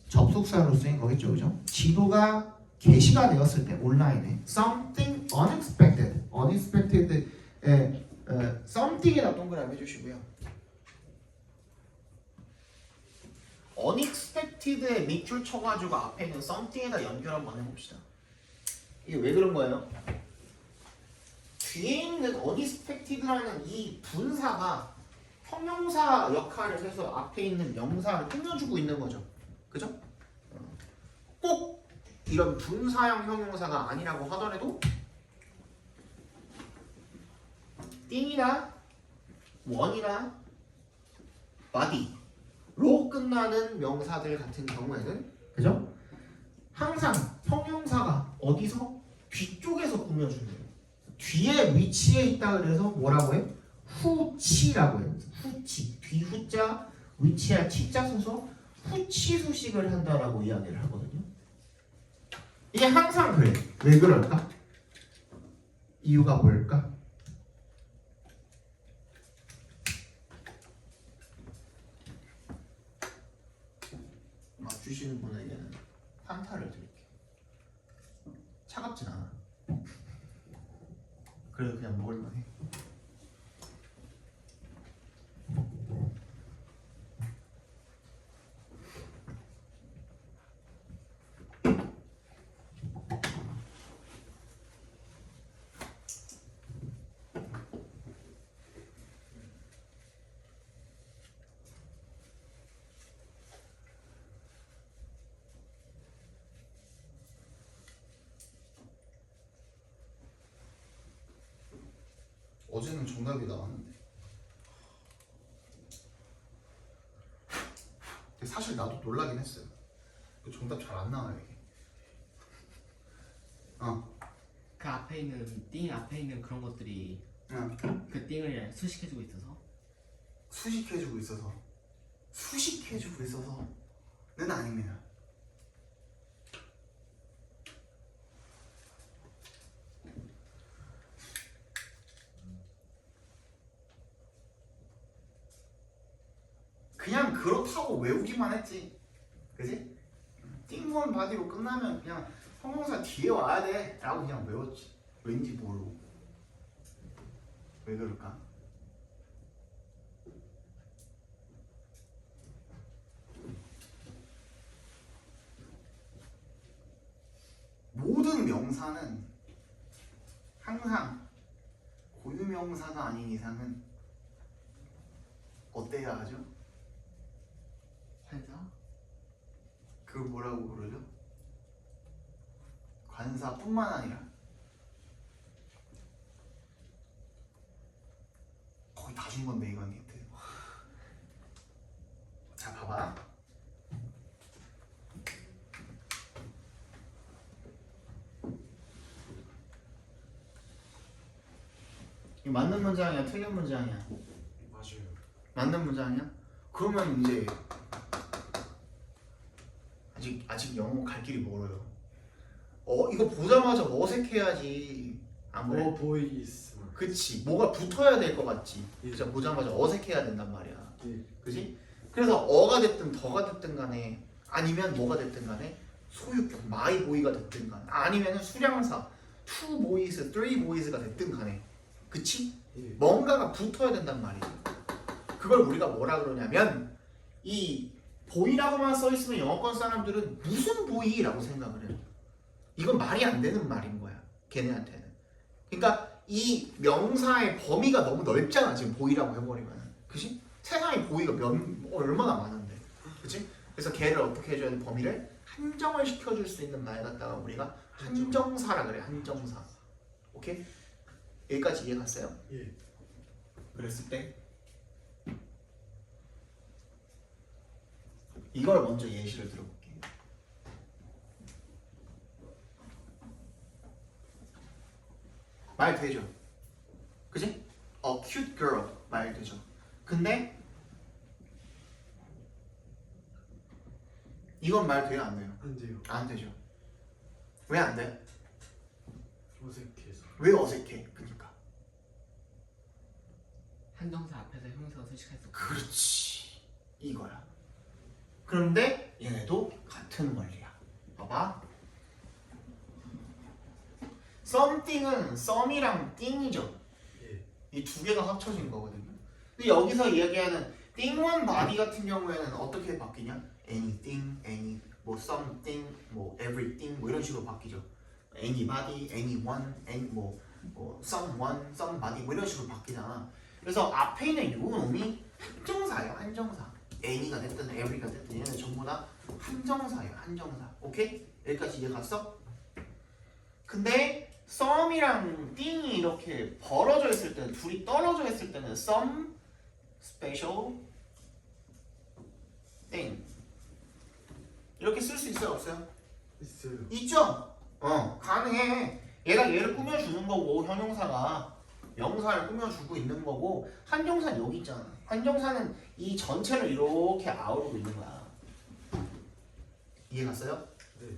접속사로 쓰인 거겠죠, 그죠? 지도가 게시가 되었을 때 온라인에 something unexpected에 something에다 동그라미 해주시고요. unexpected에 밑줄 쳐가지고 앞에 있는 something에다 연결 한번 해봅시다. 이게 왜 그런 거예요? 뒤에 있는 unexpected라는 이 분사가 형용사 역할을 해서 앞에 있는 명사를 꾸며주고 있는 거죠. 그죠? 꼭 이런 분사형 형용사가 아니라고 하더라도 띵이나 원이나 body로 끝나는 명사들 같은 경우에는 그죠? 항상 형용사가 어디서? 뒤쪽에서 꾸며주는 거예요. 뒤에 위치에 있다 그래서 뭐라고 해요? 후치라고 해요. 후치, 뒤후자, 위치할 치자 써서 후치 수식을 한다라고 이야기를 하거든요. 이게 항상 그래. 왜 그럴까? 이유가 뭘까? 맞추시는 분에게는 판타를 드릴게요. 차갑진 않아. 그래도 그냥 먹을만해. 어제는 정답이 나왔는데. 근데 사실 나도 놀라긴 했어요. 정답 잘 안 나와요 이게. 그 앞에 있는 띵 앞에 있는 그런 것들이 그 띵을 수식해주고 있어서 수식해주고 있어서는 아닙니다. 그냥 그렇다고 외우기만 했지, 그지? 띵원 바디로 끝나면 그냥 형용사 뒤에 와야 돼 라고 그냥 외웠지. 왠지 모르고. 왜 그럴까? 모든 명사는 항상 고유명사가 아닌 이상은 어때야 하죠? 환사? 그걸 뭐라고 그러죠? 관사뿐만 아니라 거의 다 준 건데 이건 힌트. 자 봐봐. 이거 맞는 문장이야 틀린 문장이야? 맞아요. 맞는 문장이야? 그러면 이제 아직 영어 갈 길이 멀어요. 이거 보자마자 어색해야지. 안 그래? 보이스. 그치. 뭐가 붙어야 될 것 같지. 예. 그죠? 보자마자 어색해야 된단 말이야. 예. 그지? 그래서 어가 됐든 더가 됐든 간에 아니면 뭐가 됐든 간에 소유격 my boy가 됐든 간에 아니면 수량사 two boys, three boys가 됐든 간에 그치? 예. 뭔가가 붙어야 된단 말이지. 그걸 우리가 뭐라 그러냐면 이 보이라고만 써 있으면 영어권 사람들은 무슨 보이라고 생각을 해요. 이건 말이 안 되는 말인 거야. 걔네한테는. 그러니까 이 명사의 범위가 너무 넓잖아. 지금 보이라고 해버리면. 그치? 세상에 보이가 얼마나 많은데. 그치? 그래서 걔를 어떻게 해줘야 돼? 범위를 한정을 시켜줄 수 있는 말 갖다가 우리가 한정사라 그래. 한정사. 오케이? 여기까지 이해 갔어요? 예. 그랬을 때 이걸 먼저 예시를 들어볼게요. 말 되죠? 그지? A cute girl 말 되죠? 근데 이건 말 돼요? 안 돼요? 안 돼요. 안 되죠. 왜 안 돼? 어색해서. 왜 어색해? 그러니까 한정사 앞에서 형용사가 수식할 수 없고. 그렇지 이거야. 그런데 얘네도 같은 원리야. 봐봐. something은 some이랑 thing이죠. 예. 이 두 개가 합쳐진 거거든요. 근데 여기서 이야기하는 thing one body 같은 경우에는 어떻게 바뀌냐? anything, any, 뭐 something, 뭐 everything 뭐 이런 식으로 바뀌죠. anybody, anyone, any 뭐 someone, somebody 뭐 이런 식으로 바뀌잖아. 그래서 앞에 있는 요 놈이 한정사예요. 한정사. any가 됐든 every가 됐든 얘는 전부 다 한정사예요. 한정사. 오케이? 여기까지 이해 갔어? 근데 some이랑 thing이 이렇게 벌어져 있을 때는 둘이 떨어져 있을 때는 some special thing 이렇게 쓸 수 있어요? 없어요? 있어요. 있죠? 가능해. 얘가 얘를 꾸며주는 거고 형용사가 명사를 꾸며주고 있는 거고 한정사는 여기 있잖아. 한정사는 이 전체를 이렇게 아우르고 있는 거야. 이해 갔어요? 네.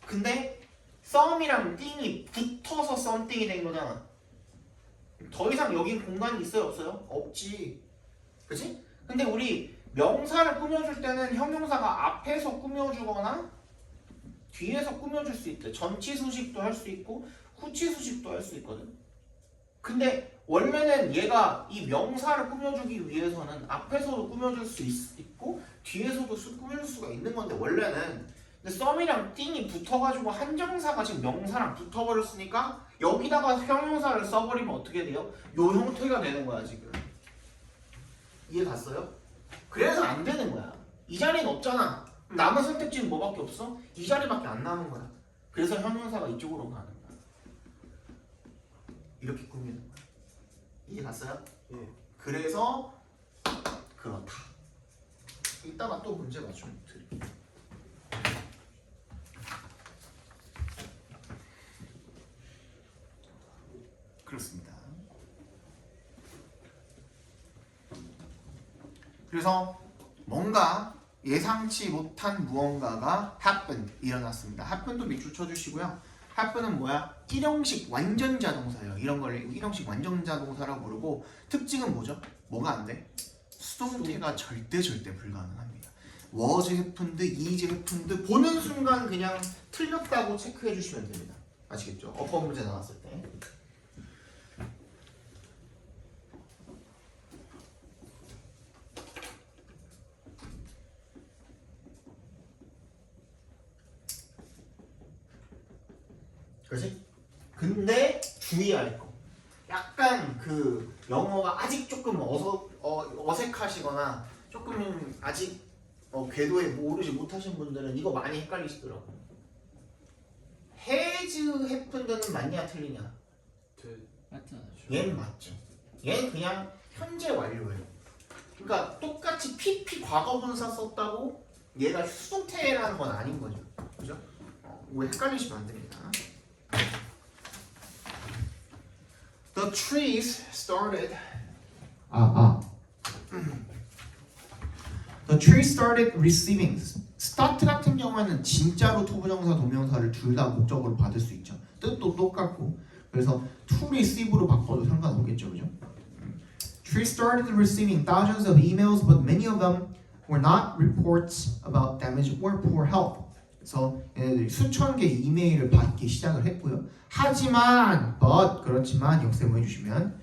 근데 some이랑 thing이 붙어서 something이 된 거잖아. 더 이상 여긴 공간이 있어요? 없어요? 없지. 그치? 근데 우리 명사를 꾸며줄 때는 형용사가 앞에서 꾸며주거나 뒤에서 꾸며줄 수 있대. 전치 수식도 할 수 있고 후치 수식도 할 수 있거든. 근데 원래는 얘가 이 명사를 꾸며주기 위해서는 앞에서도 꾸며줄 수 있고 뒤에서도 꾸며줄 수가 있는 건데 원래는. 근데 some이랑 thing이 붙어가지고 한정사가 지금 명사랑 붙어버렸으니까 여기다가 형용사를 써버리면 어떻게 돼요? 요 형태가 되는 거야 지금. 이해 갔어요? 그래서 안 되는 거야. 이 자리는 없잖아. 남은 선택지는 뭐밖에 없어? 이 자리밖에 안 남은 거야. 그래서 형용사가 이쪽으로 가는 거야. 이렇게 꾸미는 거야. 이해 갔어요? 예. 그래서 그렇다. 이따가 또 문제 맞추면 드릴게요. 그렇습니다. 그래서 뭔가 예상치 못한 무언가가 happen 일어났습니다. happen도 밑줄 쳐주시고요. happen은 뭐야? 일형식 완전자 동사예요. 이런 걸 일형식 완전자 동사라고 부르고 특징은 뭐죠? 뭐가 안 돼? 수동태가 절대 불가능합니다. was happened, is happened 보는 순간 그냥 틀렸다고 체크해 주시면 됩니다. 아시겠죠? 어법 문제 나왔을 때. 그렇지? 근데 주의할 거. 약간 그 영어가 아직 조금 어색하시거나 조금 아직 궤도에 모르지 못하신 분들은 이거 많이 헷갈리시더라고. has happened는 맞냐 틀리냐? 맞잖아. 얘는 맞죠. 얘는 그냥 현재 완료예요. 그러니까 똑같이 PP 과거분사 썼다고 얘가 수동태라는 건 아닌 거죠. 그죠? 왜 헷갈리시면 안 됩니다. The trees started. The trees started receiving. start 같은 경우에는 진짜로 투부정사 동명사를 둘 다 목적으로 받을 수 있죠. 뜻도 똑같고. 그래서 to receive로 바꿔도 상관없겠죠, 그죠? She started receiving thousands of emails, but many of them were not reports about damage or poor health. 그래서 얘네들이 수천 개의 이메일을 받기 시작을 했고요. 하지만, but 그렇지만 역세모 해주시면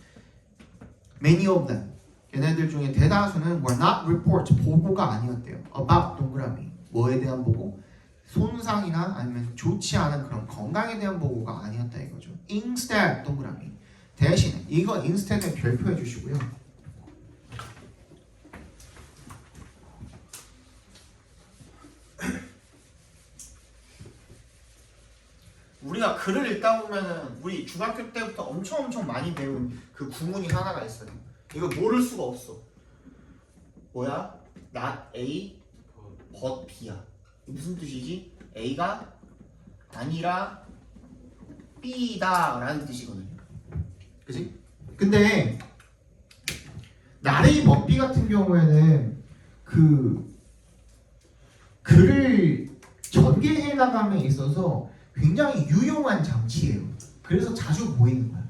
many of them 얘네들 중에 대다수는 were not reports 보고가 아니었대요. about 동그라미 뭐에 대한 보고? 손상이나 아니면 좋지 않은 그런 건강에 대한 보고가 아니었다 이거죠. instead 동그라미 대신에 이거 instead에 별표해 주시고요. 우리가 글을 읽다 보면은 우리 중학교 때부터 엄청 많이 배운 그 구문이 하나가 있어요. 이거 모를 수가 없어. 뭐야? not A but B야. 이게 무슨 뜻이지? A가 아니라 B다 라는 뜻이거든요. 그지? 근데 나레이 법비 같은 경우에는 그 글을 전개해 나감에 있어서 굉장히 유용한 장치예요. 그래서 자주 보이는 거야.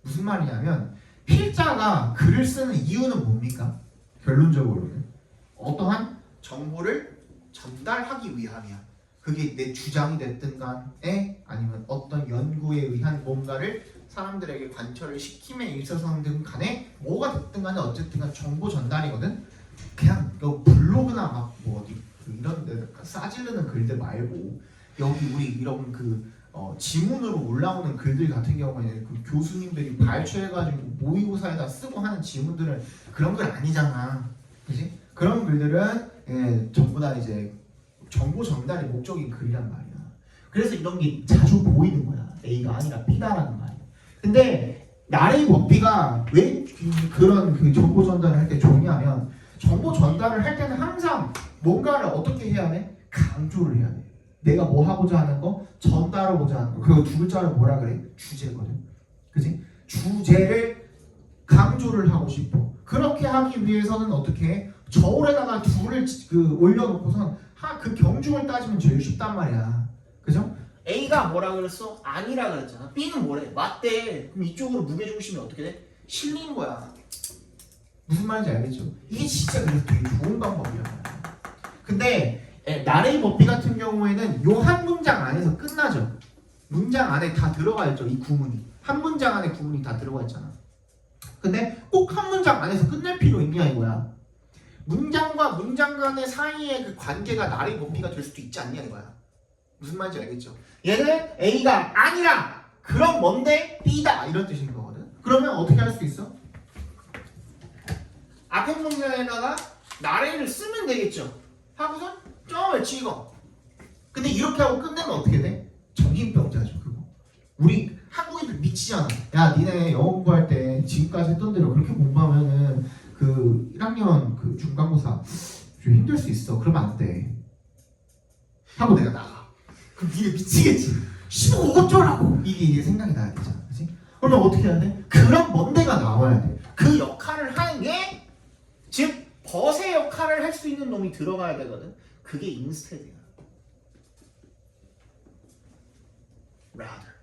무슨 말이냐면 필자가 글을 쓰는 이유는 뭡니까? 결론적으로는 어떠한 정보를 전달하기 위함이야. 그게 내 주장이 됐든 간에 아니면 어떤 연구에 의한 뭔가를 사람들에게 관철을 시킴에 있어서든 간에 뭐가 됐든 간에 어쨌든 간 정보 전달이거든. 그냥 너 블로그나 막 뭐 어디 이런 데 싸지르는 글들 말고 여기 우리 이런 그 지문으로 올라오는 글들 같은 경우에는 그 교수님들이 발췌해가지고 모의고사에다 쓰고 하는 지문들은 그런 글 아니잖아, 그지? 그런 글들은 전부 다 이제 정보 전달의 목적인 글이란 말이야. 그래서 이런 게 자주 보이는 거야. A가 아니라 B다라는 말이야. 근데 나레이 법비가 왜 그런 그 정보 전달을 할 때 좋냐면 정보 전달을 할 때는 항상 뭔가를 어떻게 해야 돼? 강조를 해야 돼. 내가 뭐 하고자 하는 거, 전달하고자 하는 거. 그거 두 글자로 뭐라 그래? 주제거든. 그지? 주제를 강조를 하고 싶어. 그렇게 하기 위해서는 어떻게 해? 저울에다가 둘을 올려놓고선 그 경중을 따지면 제일 쉽단 말이야. 그죠? A가 뭐라 그랬어? 아니라 그랬잖아. B는 뭐래? 맞대. 그럼 이쪽으로 무게중심이 어떻게 돼? 실린 거야. 무슨 말인지 알겠죠? 이게 진짜 그래서 되게 좋은 방법이란 말이야. 근데 나레이 법비 같은 경우에는 요 한 문장 안에서 끝나죠. 문장 안에 다 들어가 있죠. 이 구문이 한 문장 안에 구문이 다 들어가 있잖아. 근데 꼭 한 문장 안에서 끝낼 필요 있냐 이거야. 문장과 문장 간의 사이의 그 관계가 나레이 법비가 될 수도 있지 않냐 이거야. 무슨 말인지 알겠죠? 얘는 A가 아니라 그럼 뭔데 B다 이런 뜻인 거거든. 그러면 어떻게 할 수 있어? 앞에 문장에다가 나레이를 쓰면 되겠죠. 하고선 점을 찍어. 근데 이렇게 하고 끝내면 어떻게 돼? 정신병자죠 그거. 우리 한국인들 미치잖아. 야 니네 영어 공부할 때 지금까지 했던 대로 그렇게 공부하면은 그 1학년 그 중간고사 좀 힘들 수 있어. 그러면 안 돼. 하고 내가 나가. 그럼 니네 미치겠지. 15 어쩌라고. 이게 생각이 나야 되잖아. 그치? 그러면 어떻게 해야 돼? 그런 뭔데가 나와야 돼. 그 역할을 하는 게 즉 벗의 역할을 할 수 있는 놈이 들어가야 되거든. 그게 instead이야. rather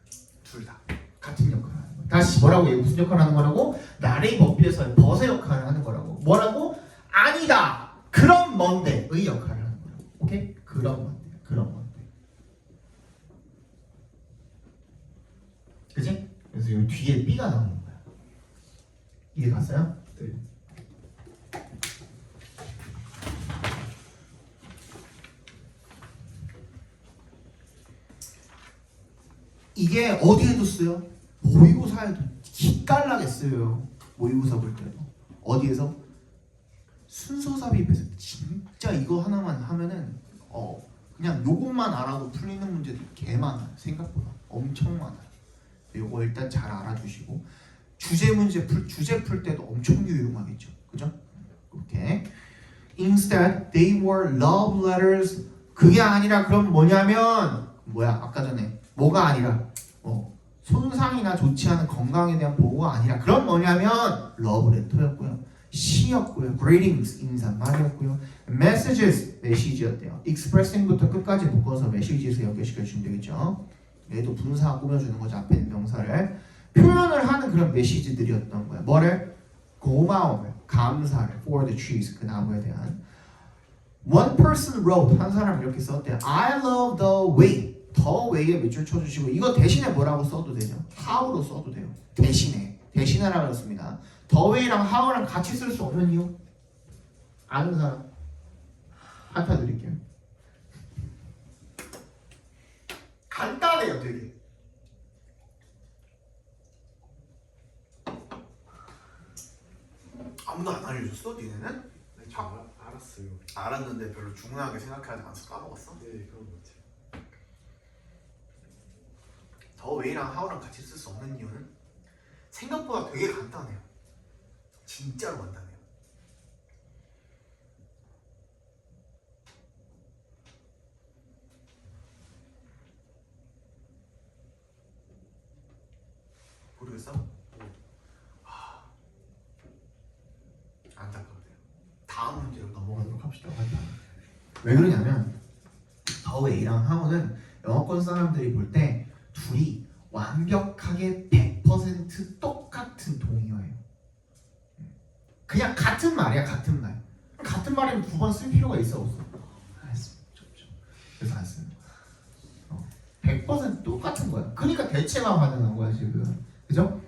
둘 다 같은 역할을 하는 거야. 다시 뭐라고 얘 무슨 역할을 하는 거라고? 나레이 법비에서의 벗의 역할을 하는 거라고. 뭐라고? 아니다. 그런 뭔데의 역할을 하는 거라고. 오케이? 그런 뭔데. 그런 뭔데. 그지? 그래서 이 뒤에 B가 나오는 거야. 이해 갔어요? 네. 이게 어디에도 쓰요? 모의고사에도 기깔나게 쓰여요. 모의고사 볼 때도. 어디에서? 순서 삽입해서 진짜 이거 하나만 하면은 그냥 요것만 알아도 풀리는 문제들이 개 많아요. 생각보다 엄청 많아요. 요거 일단 잘 알아두시고 주제 풀 때도 엄청 유용하겠죠. 그죠? 이렇게 Instead, they were love letters. 그게 아니라 그럼 뭐냐면 뭐야? 아까 전에 뭐가 아니라 손상이나 좋지 않은 건강에 대한 보고가 아니라 그럼 뭐냐면 러브레터였고요. 시였고요. greetings 인사말이었고요. messages 메시지였대요. expressing부터 끝까지 묶어서 메시지에서 연결시켜 주시면 되겠죠. 얘도 분사 꾸며주는 거죠. 앞에 있는 명사를 표현을 하는 그런 메시지들이었던 거야. 뭐를? 고마움을, 감사를 for the trees 그 나무에 대한. One person wrote 한 사람 이렇게 썼대요. I love the way the way에 밑줄 쳐주시고 이거 대신에 뭐라고 써도 되죠. how로 써도 돼요. 대신에라고 했습니다. the way랑 how랑 같이 쓸 수 없는 이유 아는 사람 한타 드릴게요. 간단해요 되게. 아무도 안 알려줬어? 니네는? 네, 저 알았어요. 알았는데 별로 중요하게 생각하지 않아서 까먹었어? 네, 그런 것 같아요. 더 웨이랑 하우랑 같이 쓸 수 없는 이유는 생각보다 되게 간단해요. 진짜로 간단해요. 모르겠어? 안타까워요. 다음 문제로 넘어가도록 합시다. 왜 그러냐면 더 웨이랑 하우는 영어권 사람들이 볼 때 둘이 완벽하게 100% 똑같은 동의어예요. 그냥 같은 말이야, 같은 말. 같은 말이면 두 번 쓸 필요가 있어 없어? 그래서 안 쓰는 거야. 100% 똑같은 거야. 그러니까 대체만 가능한 거야 지금. 그죠?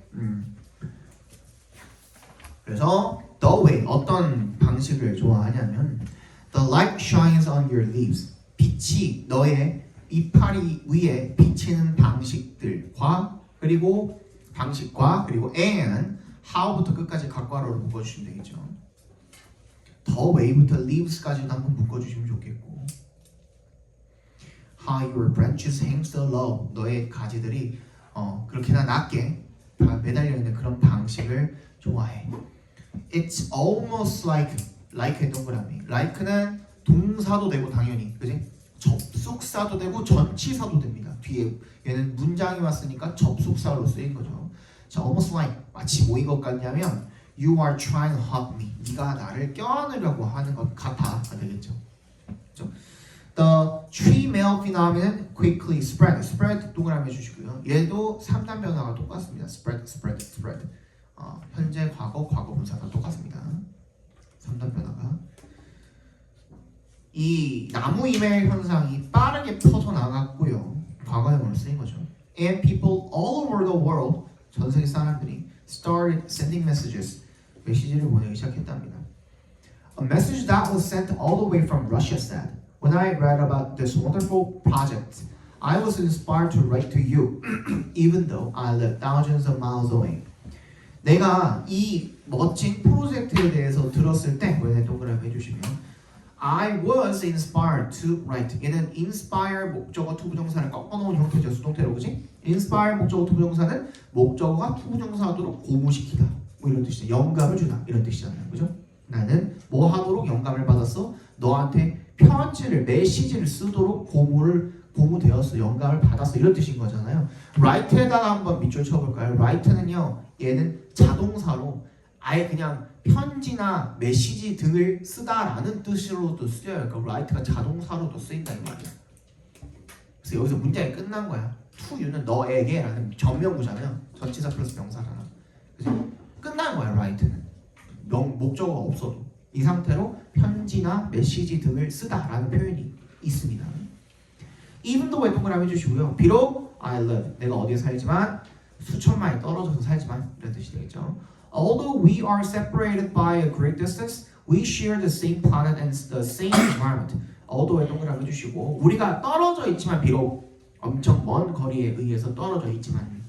그래서 the way 어떤 방식을 좋아하냐면 the light shines on your leaves. 빛이 너의 이파리 위에 비치는 방식들과 그리고 and how부터 끝까지 각괄호로 묶어주시면 되겠죠. the way부터 leaves까지도 한번 묶어주시면 좋겠고 how your branches hang so low. 너의 가지들이 그렇게나 낮게 다 매달려 있는 그런 방식을 좋아해. It's almost like의 동그라미. like는 동사도 되고 당연히 그지? 접속사도 되고 전치사도 됩니다. 뒤에 얘는 문장이 왔으니까 접속사로 쓰인 거죠. 자, almost like 마치 뭐인 것 같냐면 you are trying to help me. 네가 나를 껴안으려고 하는 것 같아가 되겠죠. 그렇죠? The tree male phenomenon quickly spread. spread 동그라미 해주시고요. 얘도 3단 변화가 똑같습니다. spread. 현재, 과거, 과거 분사가 똑같습니다. 3단 변화가. 이 나무 이메일 현상이 빠르게 퍼져나갔고요. 과거형으로 쓰인 거죠. And people all over the world, 전 세계 사람들이 started sending messages, 메시지를 보내기 시작했답니다. A message that was sent all the way from Russia said, When I read about this wonderful project, I was inspired to write to you, even though I live thousands of miles away. 내가 이 멋진 프로젝트에 대해서 들었을 때, 왜 동그라미 해주시면 I was inspired to write. 얘는 inspire 목적어 투부정사를 꺾어놓은 형태죠. 수동태로 그지? inspire 목적어 투부정사는 목적어가 투부정사하도록 고무시키다. 뭐 이런 뜻이죠. 영감을 주다. 이런 뜻이잖아요. 그죠? 나는 뭐 하도록 영감을 받았어? 너한테 편지를, 메시지를 쓰도록 고무되었어. 영감을 받았어. 이런 뜻인 거잖아요. write에다가 한번 밑줄 쳐볼까요? write는요. 얘는 자동사로 아예 그냥 편지나 메시지 등을 쓰다라는 뜻으로도 쓰여요. 그러니까 write가 자동사로도 쓰인다 이 말이야. 그래서 여기서 문장이 끝난 거야. to you는 너에게라는 전명구잖아요. 전치사 플러스 명사잖아. 그래서 끝난 거야. write는 목적어가 없어도 이 상태로 편지나 메시지 등을 쓰다라는 표현이 있습니다. even though 동그라미 해주시고요. 비록 I live 내가 어디에 살지만 수천 마일 떨어져서 살지만 이런 뜻이 되겠죠. Although we are separated by a great distance, we share the same planet and the same environment. Although에 동그라미 해주시고 우리가 떨어져 있지만 비록 엄청 먼 거리에 의해서 떨어져 있지만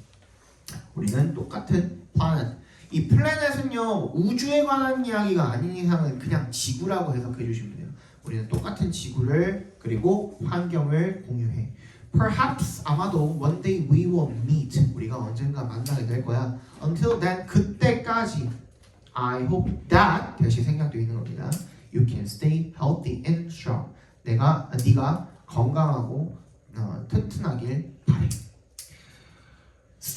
우리는 똑같은 planet. 이 플래닛은요 우주에 관한 이야기가 아닌 이상은 그냥 지구라고 해석해 주시면 돼요. 우리는 똑같은 지구를 그리고 환경을 공유해. Perhaps 아마도 one day we will meet. 우리가 언젠가 만나게 될 거야. Until then 그때까지 I hope that 다시 생략되어 있는 겁니다. You can stay healthy and strong. 네가 건강하고 튼튼하길 바래.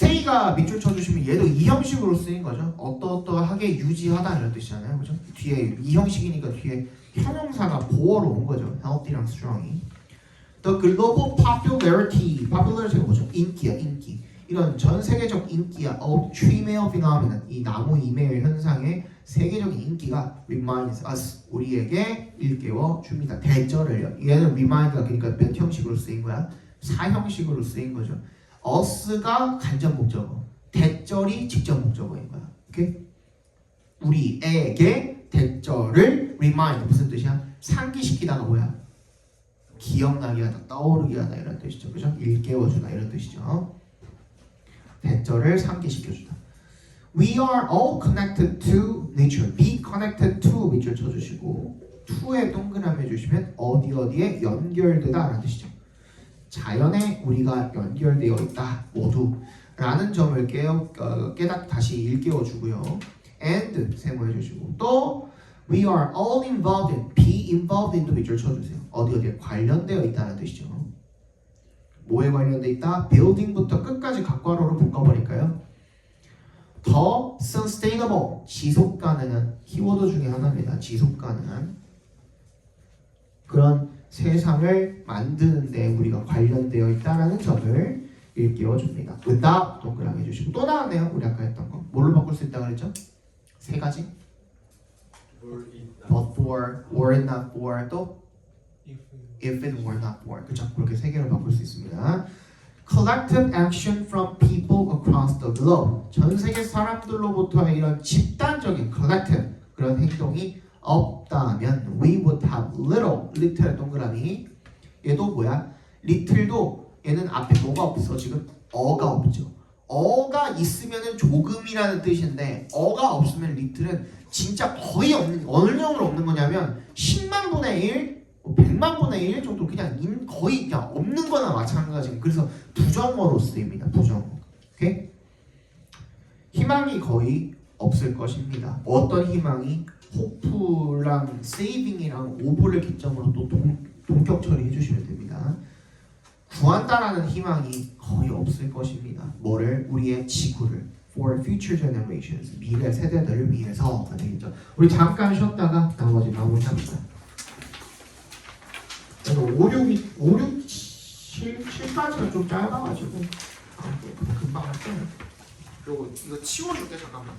stay가 밑줄 쳐주시면 얘도 이 형식으로 쓰인 거죠. 어떠어떠하게 유지하다 이런 뜻이잖아요, 그죠? 뒤에 이 형식이니까 뒤에 형용사가 보어로 온 거죠. healthy랑 strong이. The global popularity가 뭐죠? 인기야, 인기. 이런 전 세계적 인기야, tree male phenomenon, 이 나무 이메일 현상의 세계적인 인기가 reminds us, 우리에게 일깨워 줍니다. 대절을요. 얘는 remind가 그러니까 몇 형식으로 쓰인 거야? 4형식으로 쓰인 거죠. us가 간접 목적어, 대절이 직접 목적어인 거야. 오케이? 우리에게 대절을 remind 무슨 뜻이야? 상기시키다가 뭐야? 기억나게 하다, 떠오르게 하다 이런 뜻이죠. 그죠? 일깨워주다 이런 뜻이죠. 대절을 상기시켜주다. We are all connected to nature. Be connected to 밑줄 쳐주시고 to에 동그라미 해주시면 어디에 연결되다 라는 뜻이죠. 자연에 우리가 연결되어 있다 모두 라는 점을 다시 일깨워주고요. and 세모해주시고 또 we are all involved in, be involved in도 밑줄 쳐주세요. 어디에 관련되어 있다는 뜻이죠. 뭐에 관련되어 있다? building부터 끝까지 각괄호로 묶어버릴까요? 더 sustainable, 지속 가능한 키워드 중에 하나입니다. 지속 가능한 그런 세상을 만드는데 우리가 관련되어 있다라는 점을 일깨워줍니다. without 동그라미 해주시고 또 나왔네요. 우리 아까 했던 거 뭘로 바꿀 수 있다고 그랬죠? 세 가지. but for, were it not for, 또 if it were not for. 그쵸? 그렇게 세 개로 바꿀 수 있습니다. Collective action from people across the globe. 전 세계 사람들로부터의 이런 집단적인 collective 그런 행동이 없다면 we would have little, little 동그라미. 얘도 뭐야? little도 얘는 앞에 뭐가 없어? 지금 어가 없죠. 어가 있으면은 조금이라는 뜻인데 어가 없으면 little은 진짜 거의 없는, 어느 정도로 없는 거냐면 10만 분의 1, 100만 분의 1 정도 그냥 거의 그냥 없는 거나 마찬가지고 그래서 부정어로 쓰입니다. 부정어. 오케이? 희망이 거의 없을 것입니다. 어떤 희망이? 호프랑 세이빙이랑 오브를 기점으로 또 동격 처리해 주시면 됩니다. 구한다라는 희망이 거의 없을 것입니다. 뭐를? 우리의 지구를. For future generations. 미래 세대들을 위해서. 되겠죠. 우리 잠깐 쉬었다가 나머지 마무리합시다. 5, 6, 7까지는 좀 짧아가지고 금방 할 거예요. 그리고 이거 치워줄게 잠깐만.